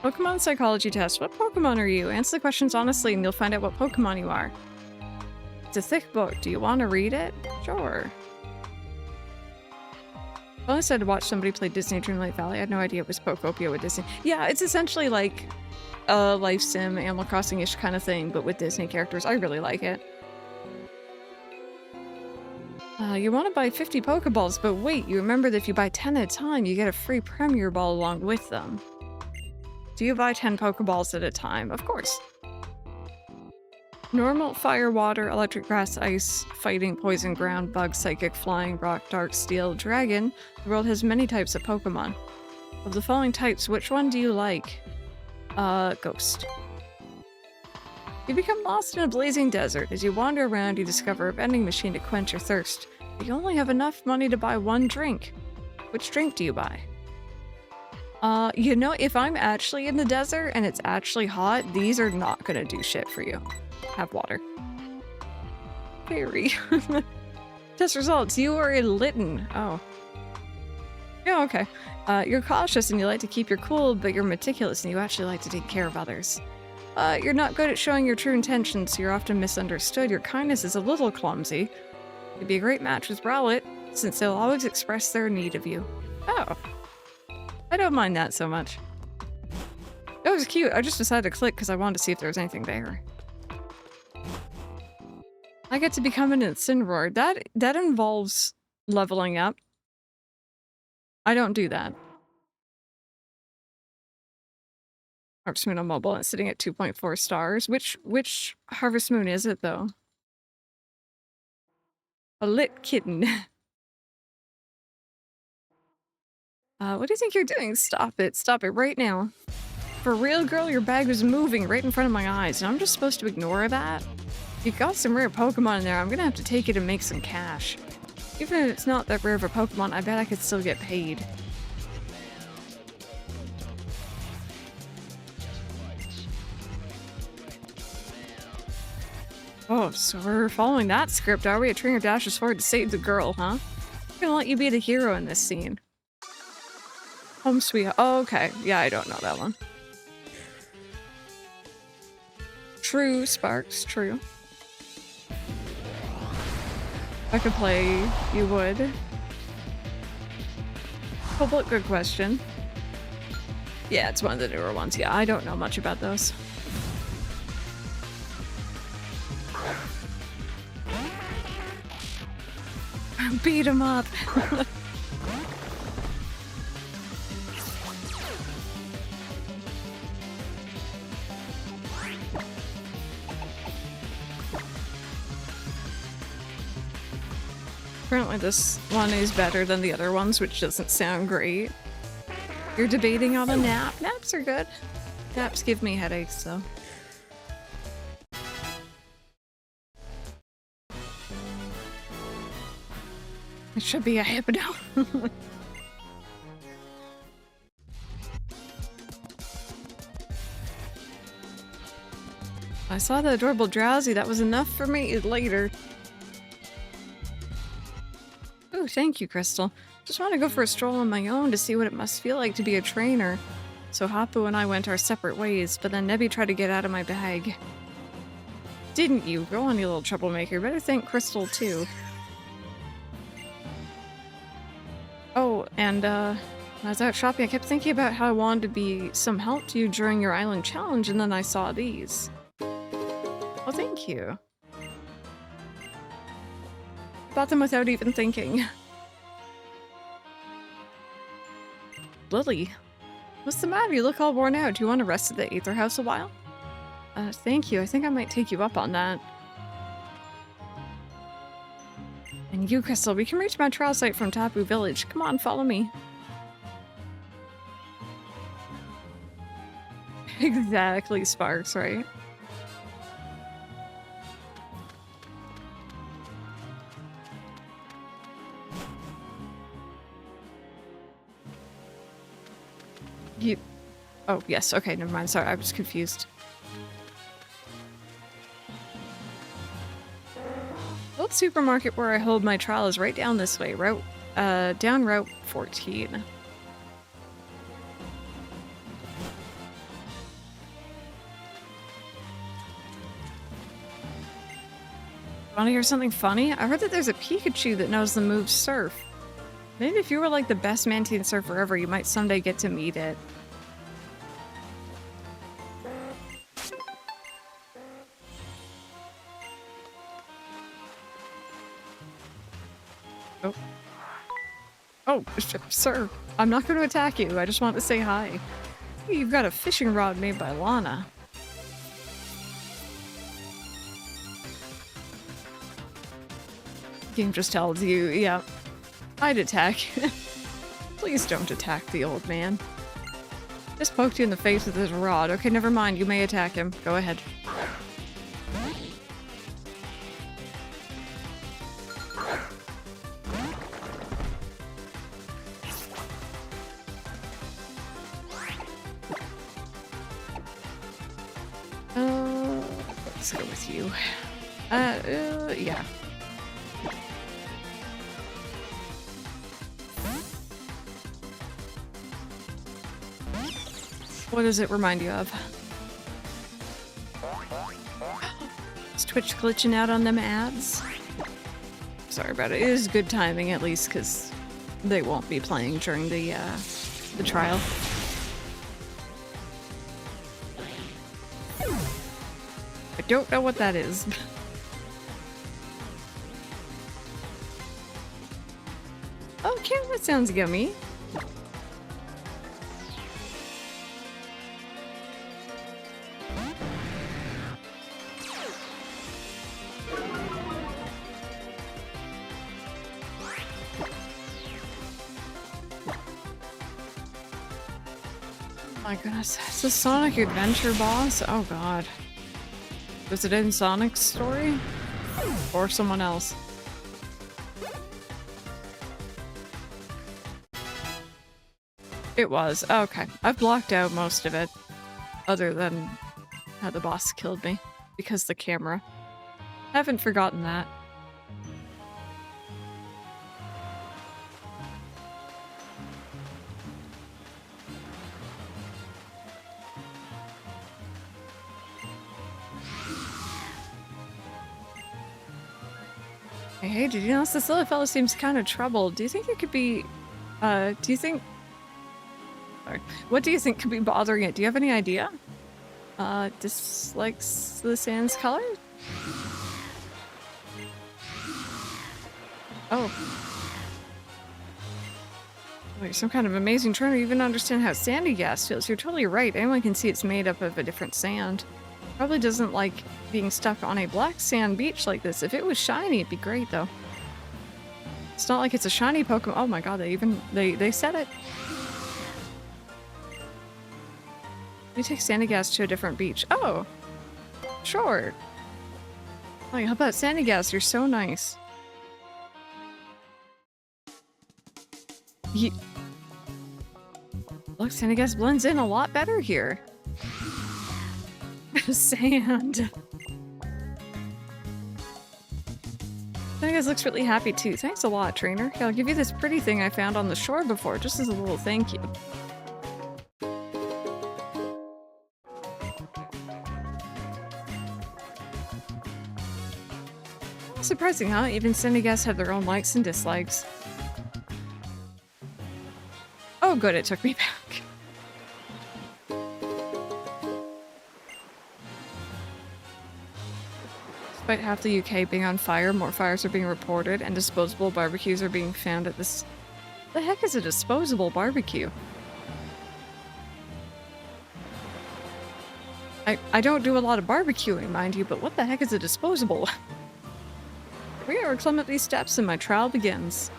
Pokemon psychology test. What Pokemon are you? Answer the questions honestly and you'll find out what Pokemon you are. It's a thick book. Do you want to read it? Sure. I only said to watch somebody play Disney Dreamlight Valley. I had no idea it was Pokopia with Disney. Yeah, it's essentially like a life sim, Animal Crossing-ish kind of thing, but with Disney characters. I really like it. You want to buy 50 Pokeballs, but wait, you remember that if you buy 10 at a time, you get a free Premier Ball along with them. Do you buy 10 Pokeballs at a time? Of course. Normal, fire, water, electric, grass, ice, fighting, poison, ground, bug, psychic, flying, rock, dark, steel, dragon. The world has many types of Pokemon. Of the following types, which one do you like? Ghost. You become lost in a blazing desert. As you wander around, you discover a vending machine to quench your thirst. But you only have enough money to buy one drink. Which drink do you buy? You know, if I'm actually in the desert and it's actually hot, these are not gonna do shit for you. Have water. Very. Test results. You are in Lytton. Oh. Yeah, okay. You're cautious and you like to keep your cool, but you're meticulous and you actually like to take care of others. You're not good at showing your true intentions, so you're often misunderstood. Your kindness is a little clumsy. You'd be a great match with Rowlet, since they'll always express their need of you. Oh. I don't mind that so much. That was cute. I just decided to click because I wanted to see if there was anything there. I get to become an Incineroar. That involves leveling up. I don't do that. Harvest Moon on mobile and sitting at 2.4 stars. Which Harvest Moon is it though? A lit kitten. What do you think you're doing? Stop it. Stop it right now. For real, girl, your bag was moving right in front of my eyes, and I'm just supposed to ignore that? You got some rare Pokemon in there. I'm gonna have to take it and make some cash. Even if it's not that rare of a Pokemon, I bet I could still get paid. Oh, so we're following that script, are we? A trainer dashes forward to save the girl, huh? I'm gonna let you be the hero in this scene. Home sweet. Oh, okay. Yeah, I don't know that one. True, Sparks. True. If I could play, you would. Public, good question. Yeah, it's one of the newer ones. Yeah, I don't know much about those. Beat him up. Apparently this one is better than the other ones, which doesn't sound great. You're debating on a nap. Naps are good. Naps give me headaches, though. It should be a hypno. I saw the adorable Drowsy. That was enough for me later. Oh, thank you, Crystal. Just want to go for a stroll on my own to see what it must feel like to be a trainer. So Hapu and I went our separate ways, but then Nebby tried to get out of my bag. Didn't you? Go on, you little troublemaker. Better thank Crystal, too. Oh, and, when I was out shopping, I kept thinking about how I wanted to be some help to you during your island challenge, and then I saw these. Oh, thank you. Bought them without even thinking. Lily, what's the matter? You look all worn out. Do you want to rest at the Aether House a while? Thank you. I think I might take you up on that. And you, Crystal, we can reach my trial site from Tapu Village. Come on, follow me. Exactly, Sparks, right? You... Oh, yes. Okay, never mind. Sorry, I was confused. The old supermarket where I hold my trial is right down this way. Down Route 14. Want to hear something funny? I heard that there's a Pikachu that knows the move Surf. Maybe if you were like the best Mantine surfer ever, you might someday get to meet it. Oh. Oh, sir. I'm not going to attack you. I just want to say hi. You've got a fishing rod made by Lana. Game just tells you, yeah. I'd attack. Please don't attack the old man. Just poked you in the face with his rod. Okay, never mind. You may attack him. Go ahead. Let's go with you. Yeah. What does it remind you of? Is Twitch glitching out on them ads? Sorry about it. It is good timing, at least, because they won't be playing during the trial. I don't know what that is. Okay, that sounds yummy. My goodness, it's a Sonic Adventure boss? Oh god. Was it in Sonic's story? Or someone else? It was. Okay. I've blocked out most of it. Other than how the boss killed me. Because the camera. Haven't forgotten that. Hey, did you notice this little fellow seems kind of troubled? Do you think it could be, do you think, Sorry. What do you think could be bothering it? Do you have any idea? Dislikes the sand's color? Oh. Wait, some kind of amazing trainer. You even understand how sandy gas feels. You're totally right. Anyone can see it's made up of a different sand. Probably doesn't like being stuck on a black sand beach like this. If it was shiny, it'd be great, though. It's not like it's a shiny Pokemon. Oh my god, they said it. We take sandy gas to a different beach. Oh, sure. Like, how about sandy gas? You're so nice. Look, sandy gas blends in a lot better here. Sand. Sandy gas looks really happy too. Thanks a lot, trainer. Yeah, I'll give you this pretty thing I found on the shore before, just as a little thank you. Surprising, huh? Even sandy gas have their own likes and dislikes. Oh good, it took me back. Despite half the UK being on fire, more fires are being reported and disposable barbecues are being found at this... The heck is a disposable barbecue? I don't do a lot of barbecuing, mind you, but what the heck is a disposable? We are climbing up these steps and my trial begins.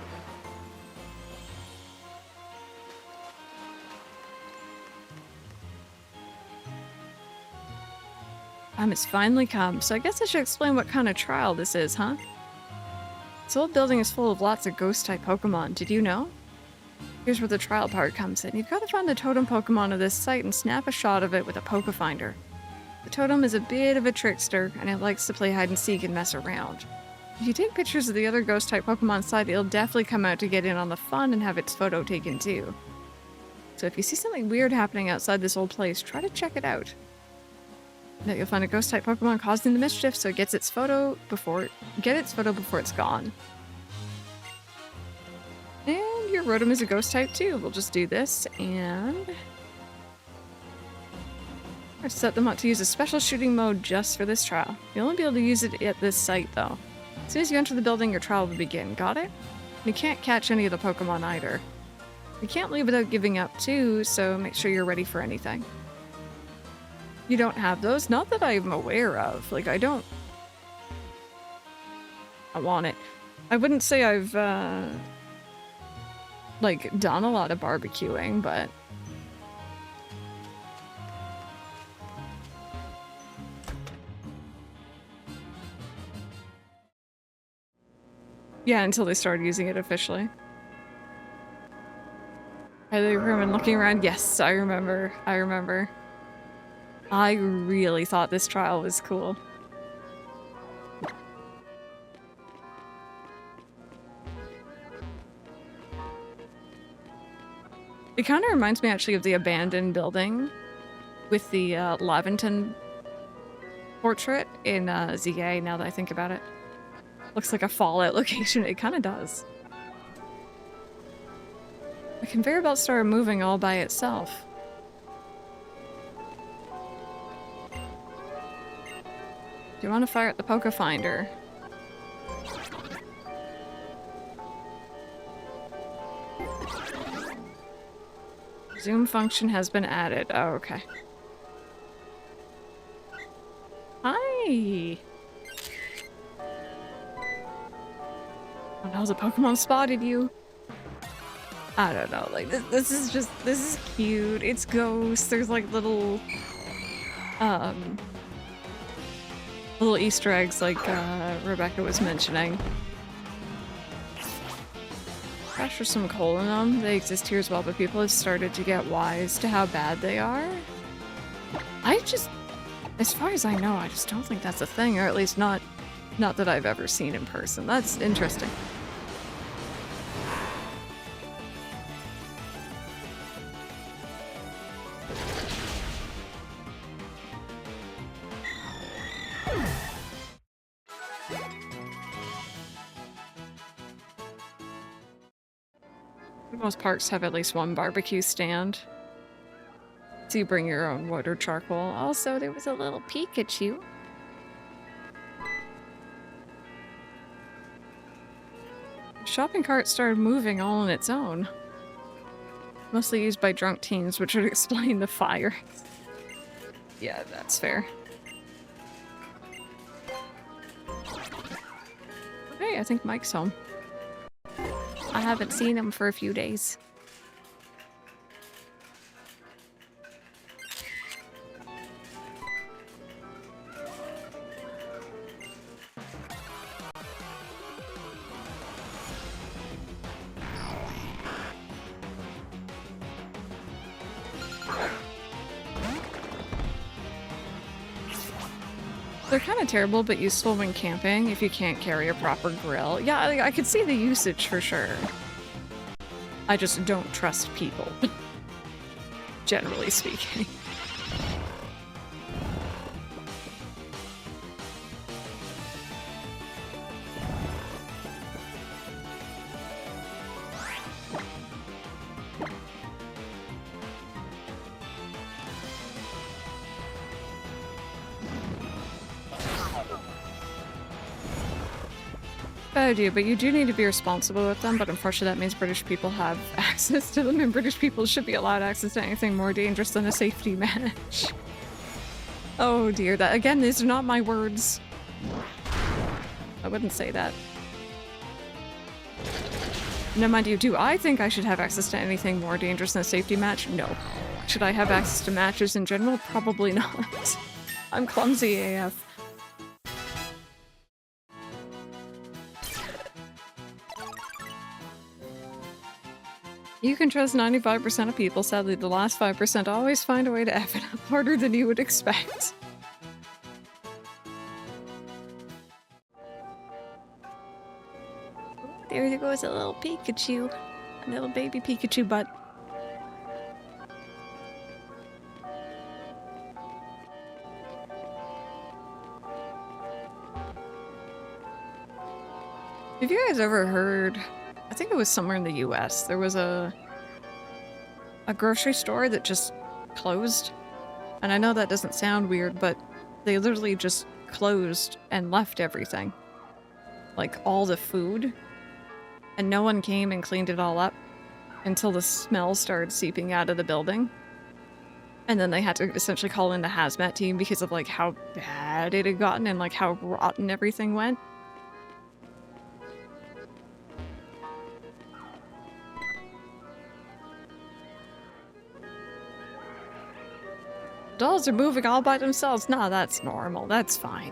Time has finally come, so I guess I should explain what kind of trial this is, huh? This old building is full of lots of ghost-type Pokemon, did you know? Here's where the trial part comes in. You've got to find the totem Pokemon of this site and snap a shot of it with a Pokefinder. The totem is a bit of a trickster, and it likes to play hide-and-seek and mess around. If you take pictures of the other ghost-type Pokemon side, it'll definitely come out to get in on the fun and have its photo taken too. So if you see something weird happening outside this old place, try to check it out. Now you'll find a ghost-type Pokemon causing the mischief, so get its photo before it's gone. And your Rotom is a ghost-type too. We'll just do this and... I'll set them up to use a special shooting mode just for this trial. You'll only be able to use it at this site though. As soon as you enter the building, your trial will begin. Got it? You can't catch any of the Pokemon either. You can't leave without giving up too, so make sure you're ready for anything. You don't have those? Not that I'm aware of. Like, I want it. I wouldn't say I've, like, done a lot of barbecuing, but... Yeah, until they started using it officially. Are they room looking around? Yes, I remember. I really thought this trial was cool. It kind of reminds me actually of the abandoned building with the Laventon portrait in ZA, now that I think about it. Looks like a Fallout location. It kind of does. The conveyor belt started moving all by itself. Do you want to fire at the Pokefinder? Zoom function has been added. Oh, okay. Hi! Oh no, the Pokemon spotted you. I don't know, like, this is cute. It's ghosts. There's like little Easter eggs like Rebecca was mentioning. Crash for some coal in them. They exist here as well, but people have started to get wise to how bad they are. As far as I know, I just don't think that's a thing, or at least not that I've ever seen in person. That's interesting. Most parks have at least one barbecue stand. So you bring your own wood or charcoal. Also, there was a little Pikachu. The shopping cart started moving all on its own. Mostly used by drunk teens, which would explain the fire. Yeah, that's fair. Okay, I think Mike's home. I haven't seen him for a few days. They're kind of terrible, but useful when camping if you can't carry a proper grill. Yeah, I could see the usage for sure. I just don't trust people, generally speaking. I do, but you do need to be responsible with them, but unfortunately that means British people have access to them, and British people should be allowed access to anything more dangerous than a safety match. Oh dear, that again, these are not my words. I wouldn't say that. No, mind you, do I think I should have access to anything more dangerous than a safety match? No. Should I have access to matches in general? Probably not. I'm clumsy AF. You can trust 95% of people. Sadly, the last 5% always find a way to F it up harder than you would expect. There goes a little Pikachu. A little baby Pikachu butt. Have you guys ever heard... I think it was somewhere in the US. There was a grocery store that just closed. And I know that doesn't sound weird, but they literally just closed and left everything. Like, all the food. And no one came and cleaned it all up until the smell started seeping out of the building. And then they had to essentially call in the hazmat team because of, like, how bad it had gotten and, like, how rotten everything went. Dolls are moving all by themselves. Nah, that's normal. That's fine.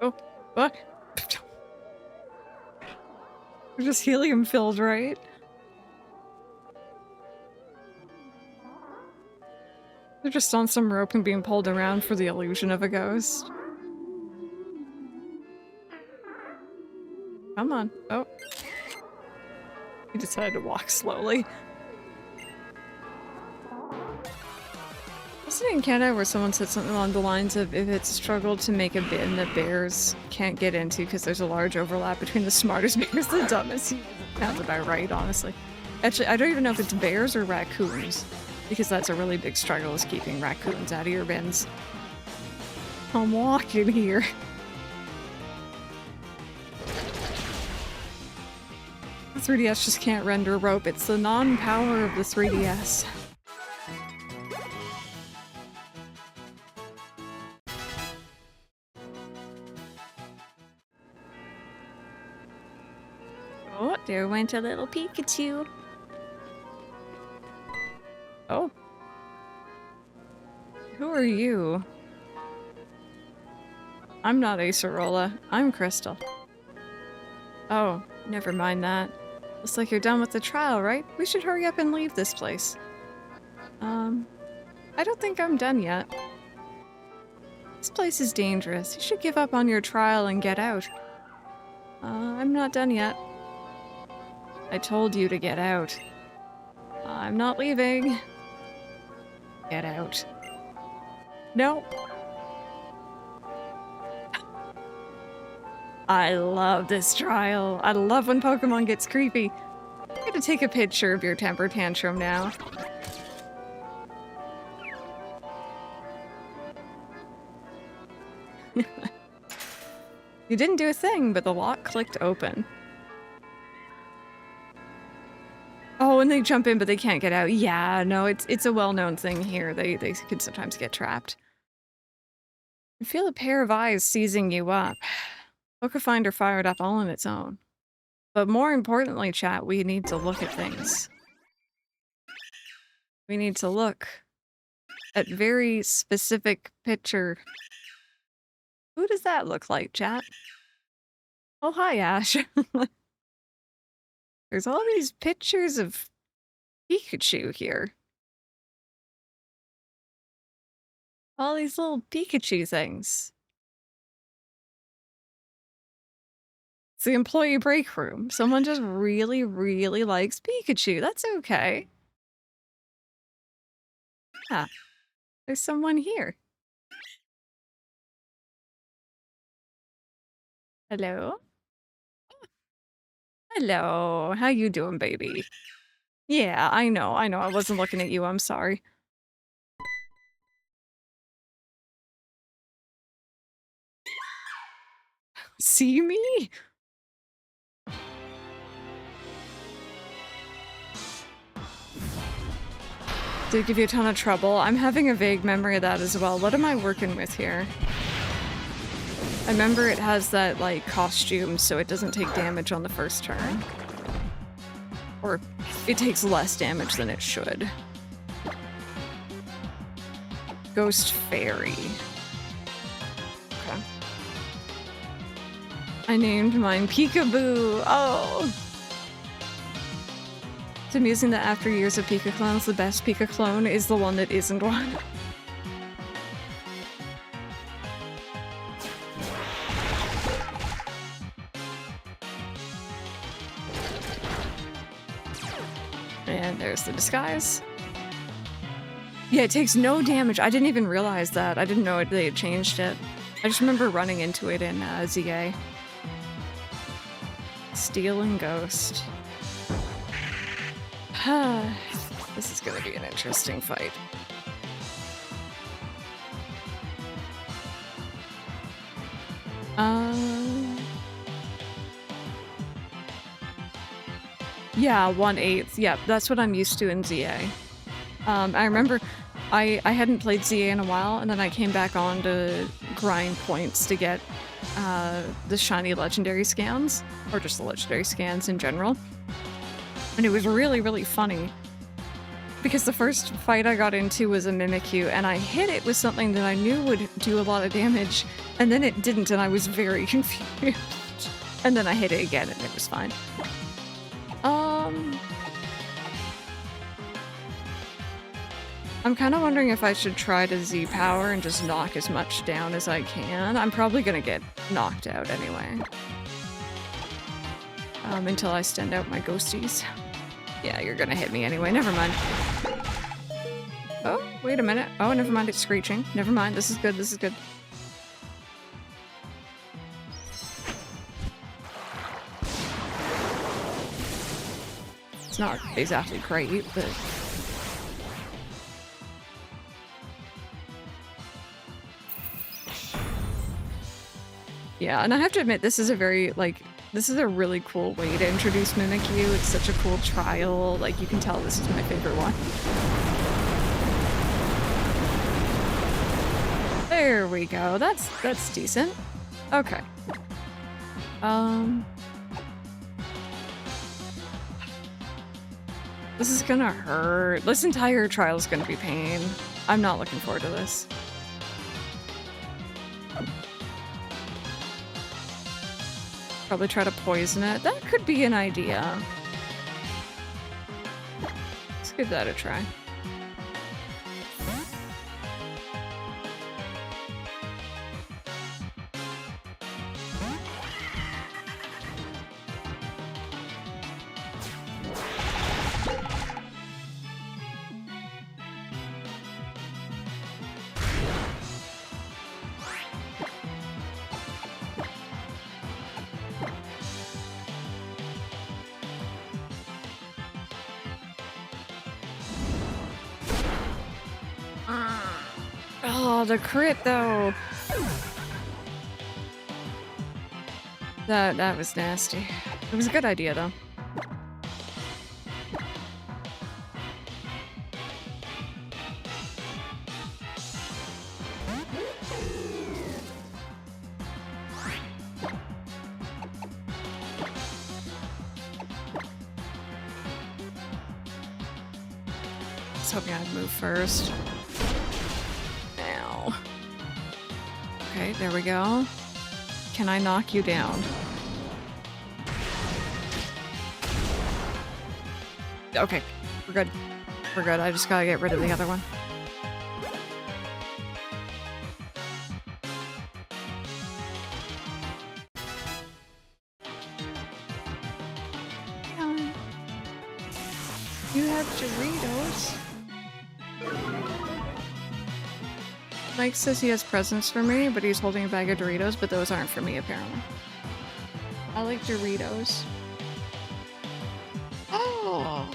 Oh, what? We're just helium filled, right? They're just on some rope and being pulled around for the illusion of a ghost. Come on. Oh. He decided to walk slowly. Wasn't it in Canada where someone said something along the lines of if it's a struggle to make a bin that bears can't get into because there's a large overlap between the smartest bears and the dumbest? Sounds about right, honestly. Actually, I don't even know if it's bears or raccoons. Because that's a really big struggle, is keeping raccoons out of your bins. I'm walking here. The 3DS just can't render rope. It's the non-power of the 3DS. Oh, there went a little Pikachu. Oh. Who are you? I'm not Acerola. I'm Crystal. Oh, never mind that. Looks like you're done with the trial, right? We should hurry up and leave this place. I don't think I'm done yet. This place is dangerous. You should give up on your trial and get out. I'm not done yet. I told you to get out. I'm not leaving. Get out. No. I love this trial. I love when Pokemon gets creepy. I'm gonna take a picture of your temper tantrum now. You didn't do a thing, but the lock clicked open. Oh, and they jump in, but they can't get out. Yeah, no, it's a well-known thing here. They can sometimes get trapped. I feel a pair of eyes seizing you up. Pokefinder fired up all on its own. But more importantly, chat, we need to look at things. We need to look at very specific picture. Who does that look like, chat? Oh, hi, Ash. There's all these pictures of Pikachu here. All these little Pikachu things. It's the employee break room. Someone just really, really likes Pikachu. That's okay. Yeah. There's someone here. Hello? Hello. How you doing, baby? Yeah, I know. I wasn't looking at you. I'm sorry. See me? Did it give you a ton of trouble? I'm having a vague memory of that as well. What am I working with here? I remember it has that, like, costume, so it doesn't take damage on the first turn. Or it takes less damage than it should. Ghost Fairy. Okay. I named mine Peekaboo. Oh! It's amusing that after years of Pika clones, the best Pika clone is the one that isn't one. And there's the disguise. Yeah, it takes no damage. I didn't even realize that. I didn't know they had changed it. I just remember running into it in ZA. Steel and Ghost. This is gonna be an interesting fight. Yeah, 1/8. Yeah, that's what I'm used to in ZA. I remember I hadn't played ZA in a while, and then I came back on to grind points to get the shiny legendary scans, or just the legendary scans in general. And it was really, really funny. Because the first fight I got into was a Mimikyu, and I hit it with something that I knew would do a lot of damage, and then it didn't, and I was very confused. And then I hit it again, and it was fine. I'm kind of wondering if I should try to Z-Power and just knock as much down as I can. I'm probably gonna get knocked out anyway. Until I send out my ghosties. Yeah, you're gonna hit me anyway. Never mind. Oh, wait a minute. Oh, never mind. It's screeching. Never mind. This is good. This is good. It's not exactly great, but... Yeah, and I have to admit, this is a very, like... This is a really cool way to introduce Mimikyu. It's such a cool trial. Like, you can tell this is my favorite one. There we go. That's decent. Okay. This is gonna hurt. This entire trial is gonna be pain. I'm not looking forward to this. Probably try to poison it. That could be an idea. Let's give that a try. Oh, the crit though. That was nasty. It was a good idea though. I was hoping I'd move first. Ow. Okay, there we go. Can I knock you down? Okay, we're good. We're good. I just gotta get rid of the other one. You have Doritos. Mike says he has presents for me, but he's holding a bag of Doritos, but those aren't for me apparently. I like Doritos. Oh!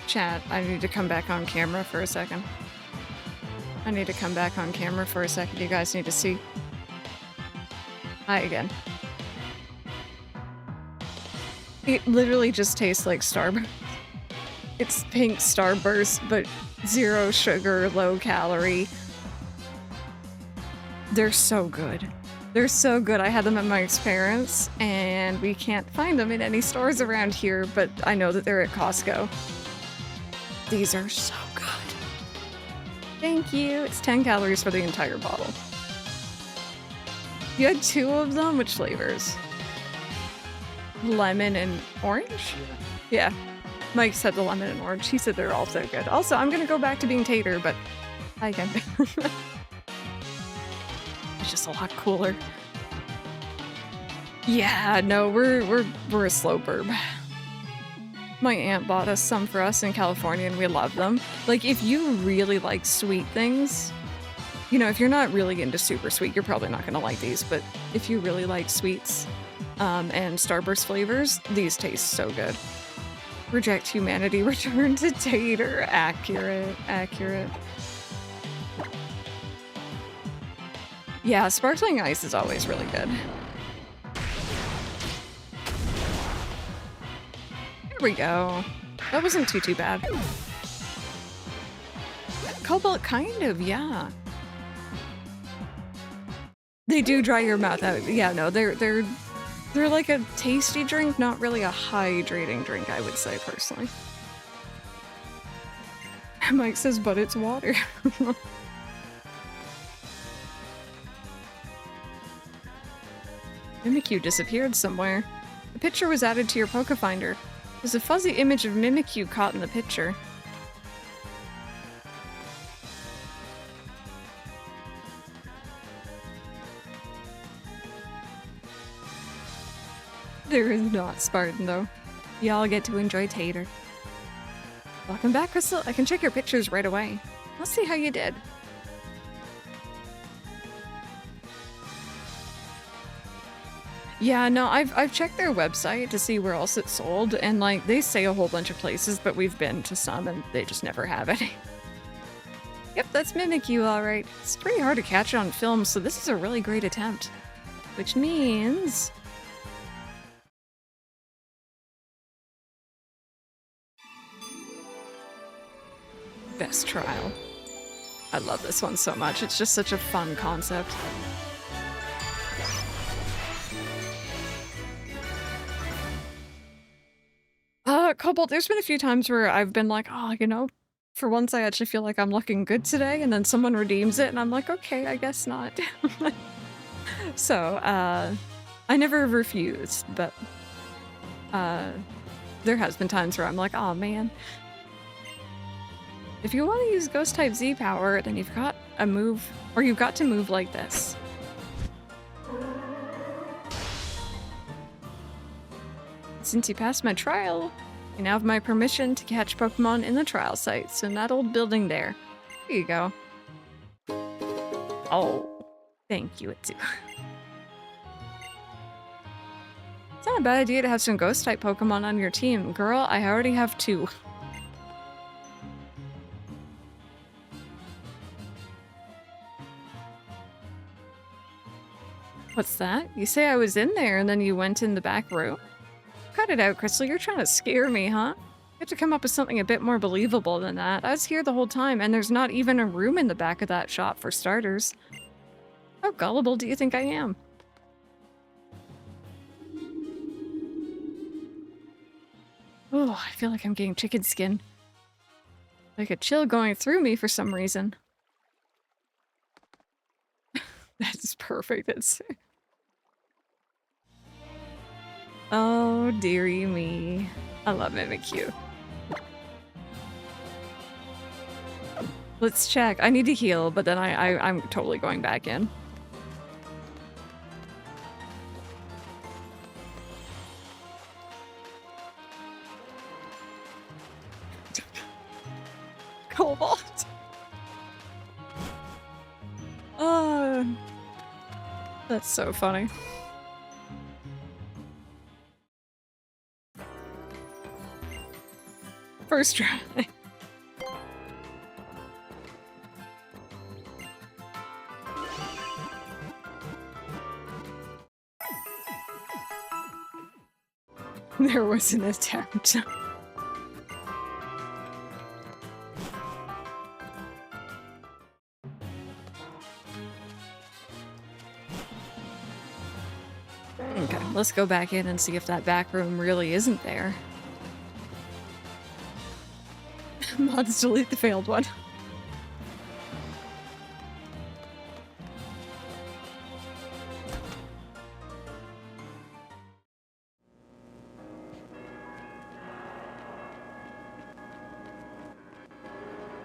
Chat, I need to come back on camera for a second. I need to come back on camera for a second. You guys need to see. Hi again. It literally just tastes like Starburst. It's pink Starburst, but 0 sugar, low calorie. They're so good. They're so good. I had them at Mike's parents', and we can't find them in any stores around here, but I know that they're at Costco. These are so good. Thank you. It's 10 calories for the entire bottle. You had 2 of them? Which flavors? Lemon and orange? Yeah. Mike said the lemon and orange. He said they're all so good. Also, I'm gonna go back to being Tater, but I can. It's just a lot cooler. Yeah, no, we're a slow burb. My aunt bought us some for us in California and we love them. Like, if you really like sweet things, you know, if you're not really into super sweet, you're probably not gonna like these, but if you really like sweets, and Starburst flavors, these taste so good. Reject humanity, return to Tater. Accurate, accurate. Yeah, sparkling ice is always really good. There we go. That wasn't too bad. Cobalt, kind of, yeah. They do dry your mouth out. Yeah, no, they're like a tasty drink, not really a hydrating drink, I would say, personally. Mike says, but it's water. Mimikyu disappeared somewhere. The picture was added to your Pokefinder. There's a fuzzy image of Mimikyu caught in the picture. There is not Spartan, though. Y'all get to enjoy Tater. Welcome back, Crystal. I can check your pictures right away. Let's see how you did. Yeah, no, I've checked their website to see where else it's sold, and like they say a whole bunch of places, but we've been to some and they just never have any. Yep, that's Mimikyu, alright. It's pretty hard to catch on film, so this is a really great attempt. Which means... best trial. I love this one so much. It's just such a fun concept. Cobalt, there's been a few times where I've been like, oh, you know, for once I actually feel like I'm looking good today, and then someone redeems it, and I'm like, okay, I guess not. So, I never refused, but there has been times where I'm like, oh man. If you want to use Ghost type Z power, then you've got a move, or you've got to move like this. Since you passed my trial, you now have my permission to catch Pokemon in the trial site, so in that old building there. There you go. Oh, thank you, Itsu. It's not a bad idea to have some Ghost type Pokemon on your team. Girl, I already have 2. What's that? You say I was in there and then you went in the back room? Cut it out, Crystal. You're trying to scare me, huh? You have to come up with something a bit more believable than that. I was here the whole time, and there's not even a room in the back of that shop for starters. How gullible do you think I am? Oh, I feel like I'm getting chicken skin. Like a chill going through me for some reason. That's perfect. That's... Oh, dearie me. I love Mimikyu. Let's check. I need to heal, but then I'm totally going back in. Cobalt. Oh, that's so funny. First try. There was an attempt. Okay, let's go back in and see if that back room really isn't there. Mods delete the failed one.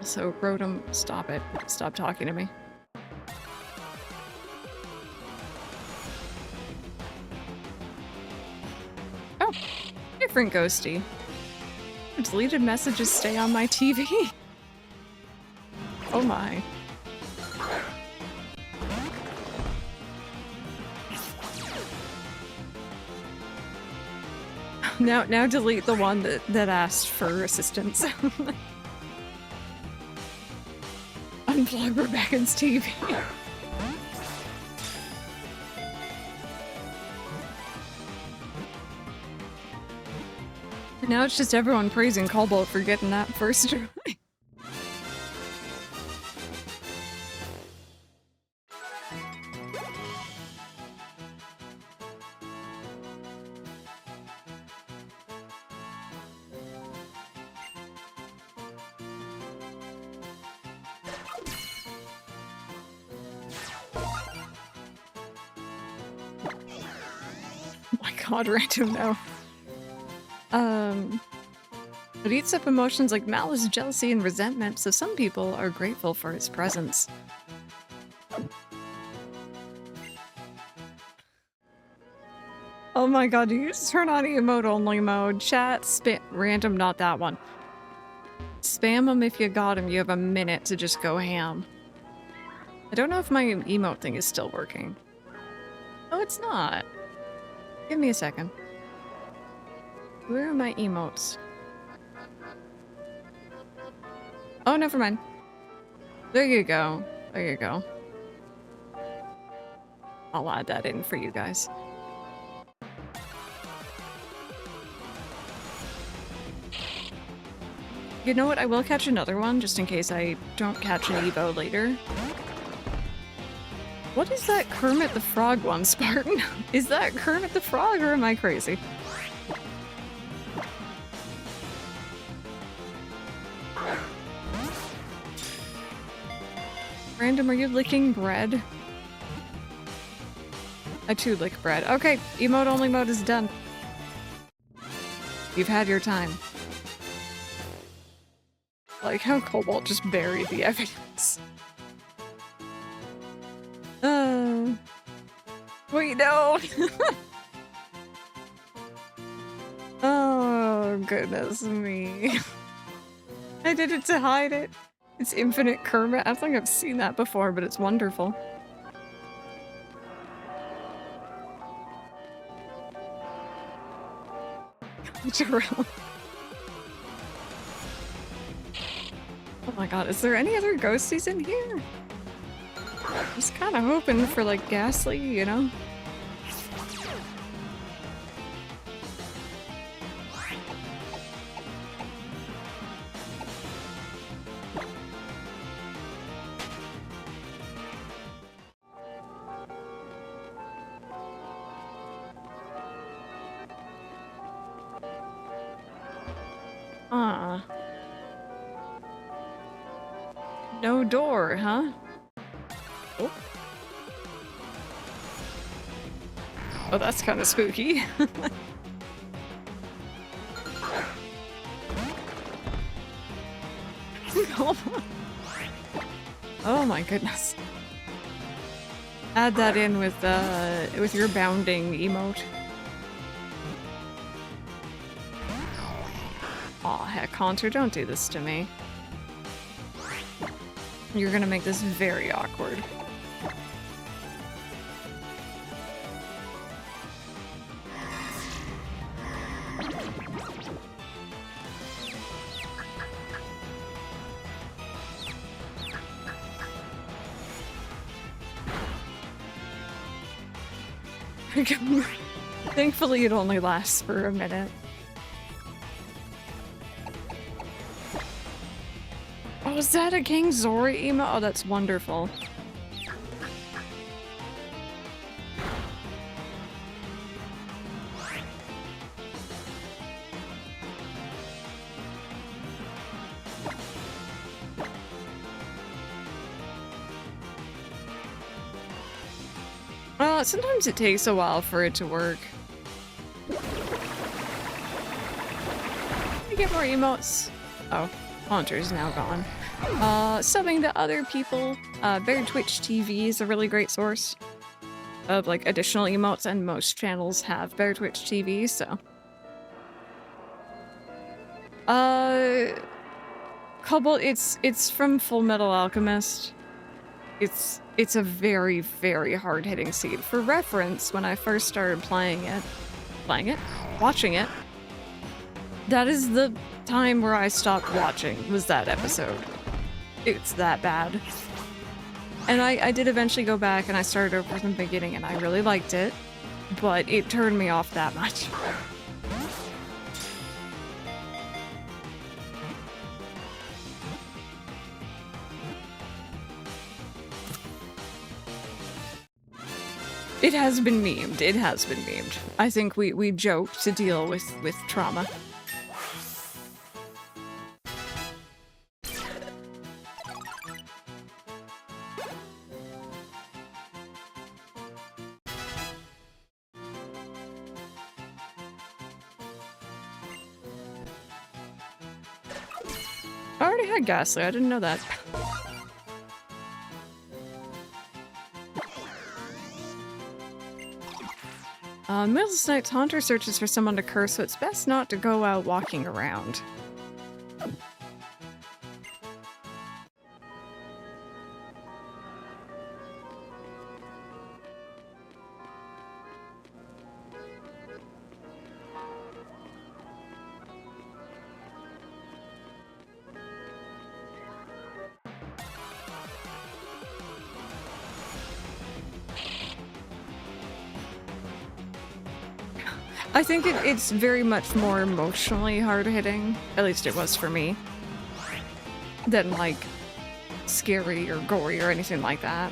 So, Rotom, stop it. Stop talking to me. Oh, different ghosty. Deleted messages stay on my TV. Oh my. Now delete the one that asked for assistance. Unplug Rebecca's TV. Now it's just everyone praising Cobalt for getting that first try. Oh my god, random no. It eats up emotions like malice, jealousy, and resentment, so some people are grateful for its presence. Oh my god, do you just turn on emote only mode? Chat, spit, random, not that one. Spam them if you got them. You have a minute to just go ham. I don't know if my emote thing is still working. Oh, it's not. Give me a second. Where are my emotes? Oh, never mind. There you go. There you go. I'll add that in for you guys. You know what? I will catch another one just in case I don't catch an Evo later. What is that Kermit the Frog one, Spartan? Is that Kermit the Frog or am I crazy? Random, are you licking bread? I too lick bread. Okay, emote only mode is done. You've had your time. Like how Cobalt just buried the evidence. Wait, no! Oh, goodness me. I did it to hide it. It's infinite Kermit. I think I've seen that before, but it's wonderful. Oh my god, is there any other ghosties in here? Just kind of hoping for like Ghastly, you know? Uh. No door, huh? Oh. Oh, that's kind of spooky. Oh my goodness. Add that in with your bounding emote. Aw, heck, Haunter, don't do this to me. You're gonna make this very awkward. Thankfully, it only lasts for a minute. Oh, is that a King Zora emo? Oh, that's wonderful. Well, sometimes it takes a while for it to work. I get more emotes. Oh, Haunter's now gone. Subbing to other people. Bear Twitch TV is a really great source of like additional emotes, and most channels have Bear Twitch TV, so. Cobalt, it's from Full Metal Alchemist. It's a very, very hard-hitting seed. For reference, when I first started watching it, that is the time where I stopped watching, was that episode. It's that bad. And I did eventually go back and I started over from the beginning and I really liked it, but it turned me off that much. It has been memed. It has been memed. I think we joke to deal with trauma. I already had Ghastly. I didn't know that. Middle of night, Haunter searches for someone to curse, so it's best not to go out walking around. I think it's very much more emotionally hard-hitting, at least it was for me, than like scary or gory or anything like that.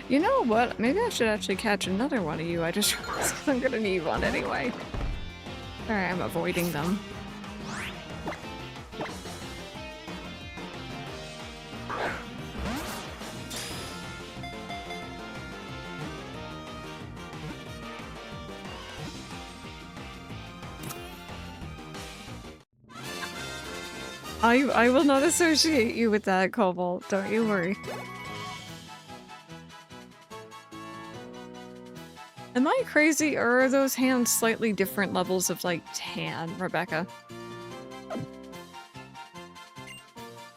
You know what? Maybe I should actually catch another one of you. I just realized I'm gonna need one anyway. Sorry, I'm avoiding them. I will not associate you with that, Cobalt. Don't you worry. Am I crazy, or are those hands slightly different levels of, like, tan, Rebecca?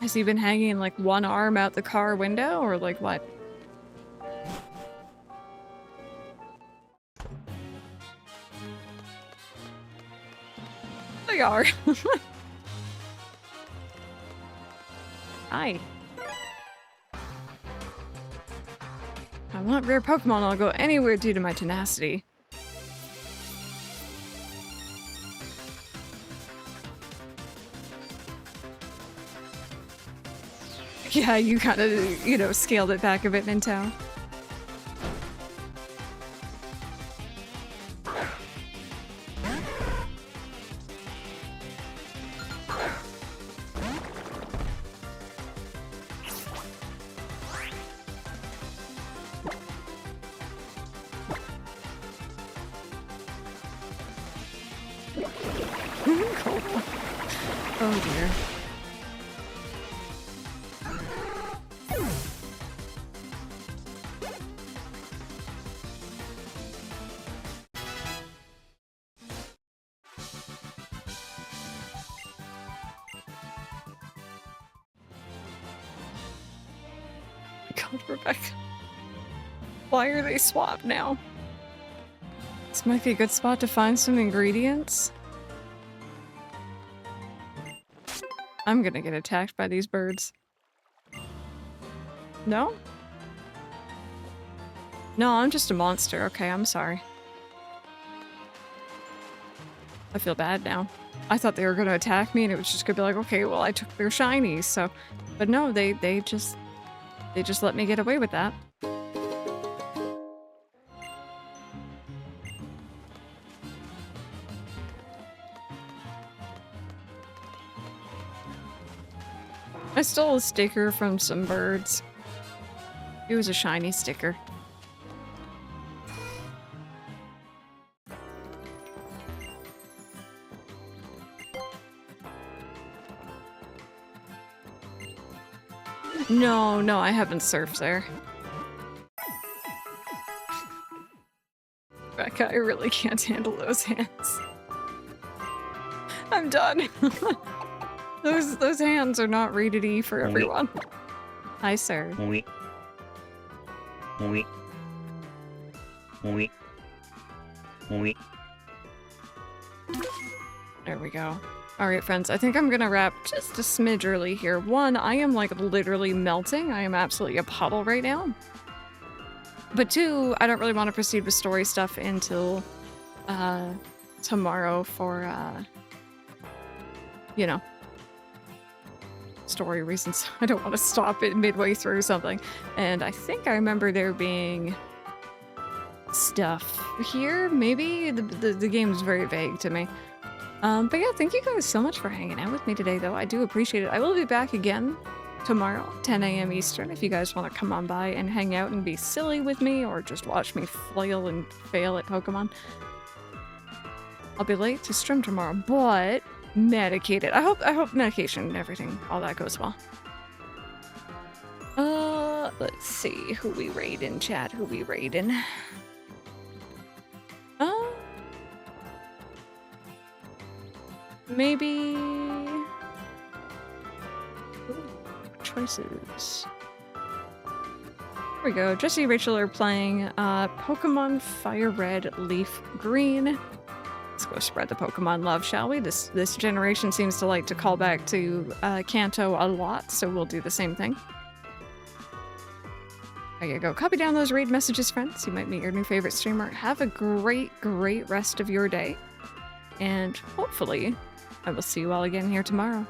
Has he been hanging, like, one arm out the car window, or, like, what? They are. Hi. I want rare Pokemon, I'll go anywhere due to my tenacity. Yeah, you kind of, you know, scaled it back a bit in town. Cool. Oh dear. God, Rebecca. Why are they swapped now? This might be a good spot to find some ingredients. I'm gonna get attacked by these birds. No? No, I'm just a monster. Okay, I'm sorry. I feel bad now. I thought they were gonna attack me and it was just gonna be like, okay, well I took their shinies, so... But no, they just let me get away with that. I stole a sticker from some birds. It was a shiny sticker. No, I haven't surfed there. Becca, I really can't handle those hands. I'm done. Those hands are not rated E for everyone. Hi, sir. There we go. Alright, friends, I think I'm gonna wrap just a smidge early here. One, I am like literally melting. I am absolutely a puddle right now. But two, I don't really want to proceed with story stuff until tomorrow for, you know, story reasons. I don't want to stop it midway through something. And I think I remember there being stuff here, maybe? The game is very vague to me. But yeah, thank you guys so much for hanging out with me today, though. I do appreciate it. I will be back again tomorrow, 10 a.m. Eastern, if you guys want to come on by and hang out and be silly with me, or just watch me flail and fail at Pokemon. I'll be late to stream tomorrow, but medicated. I hope medication and everything, all that goes well. Let's see who we raid in chat, who we raid in. Maybe... Ooh, choices. Here we go. Jesse and Rachel are playing Pokemon Fire Red, Leaf Green. Let's go spread the Pokemon love, shall we? This generation seems to like to call back to Kanto a lot, so we'll do the same thing. There you go. Copy down those raid messages, friends. You might meet your new favorite streamer. Have a great rest of your day. And hopefully, I will see you all again here tomorrow.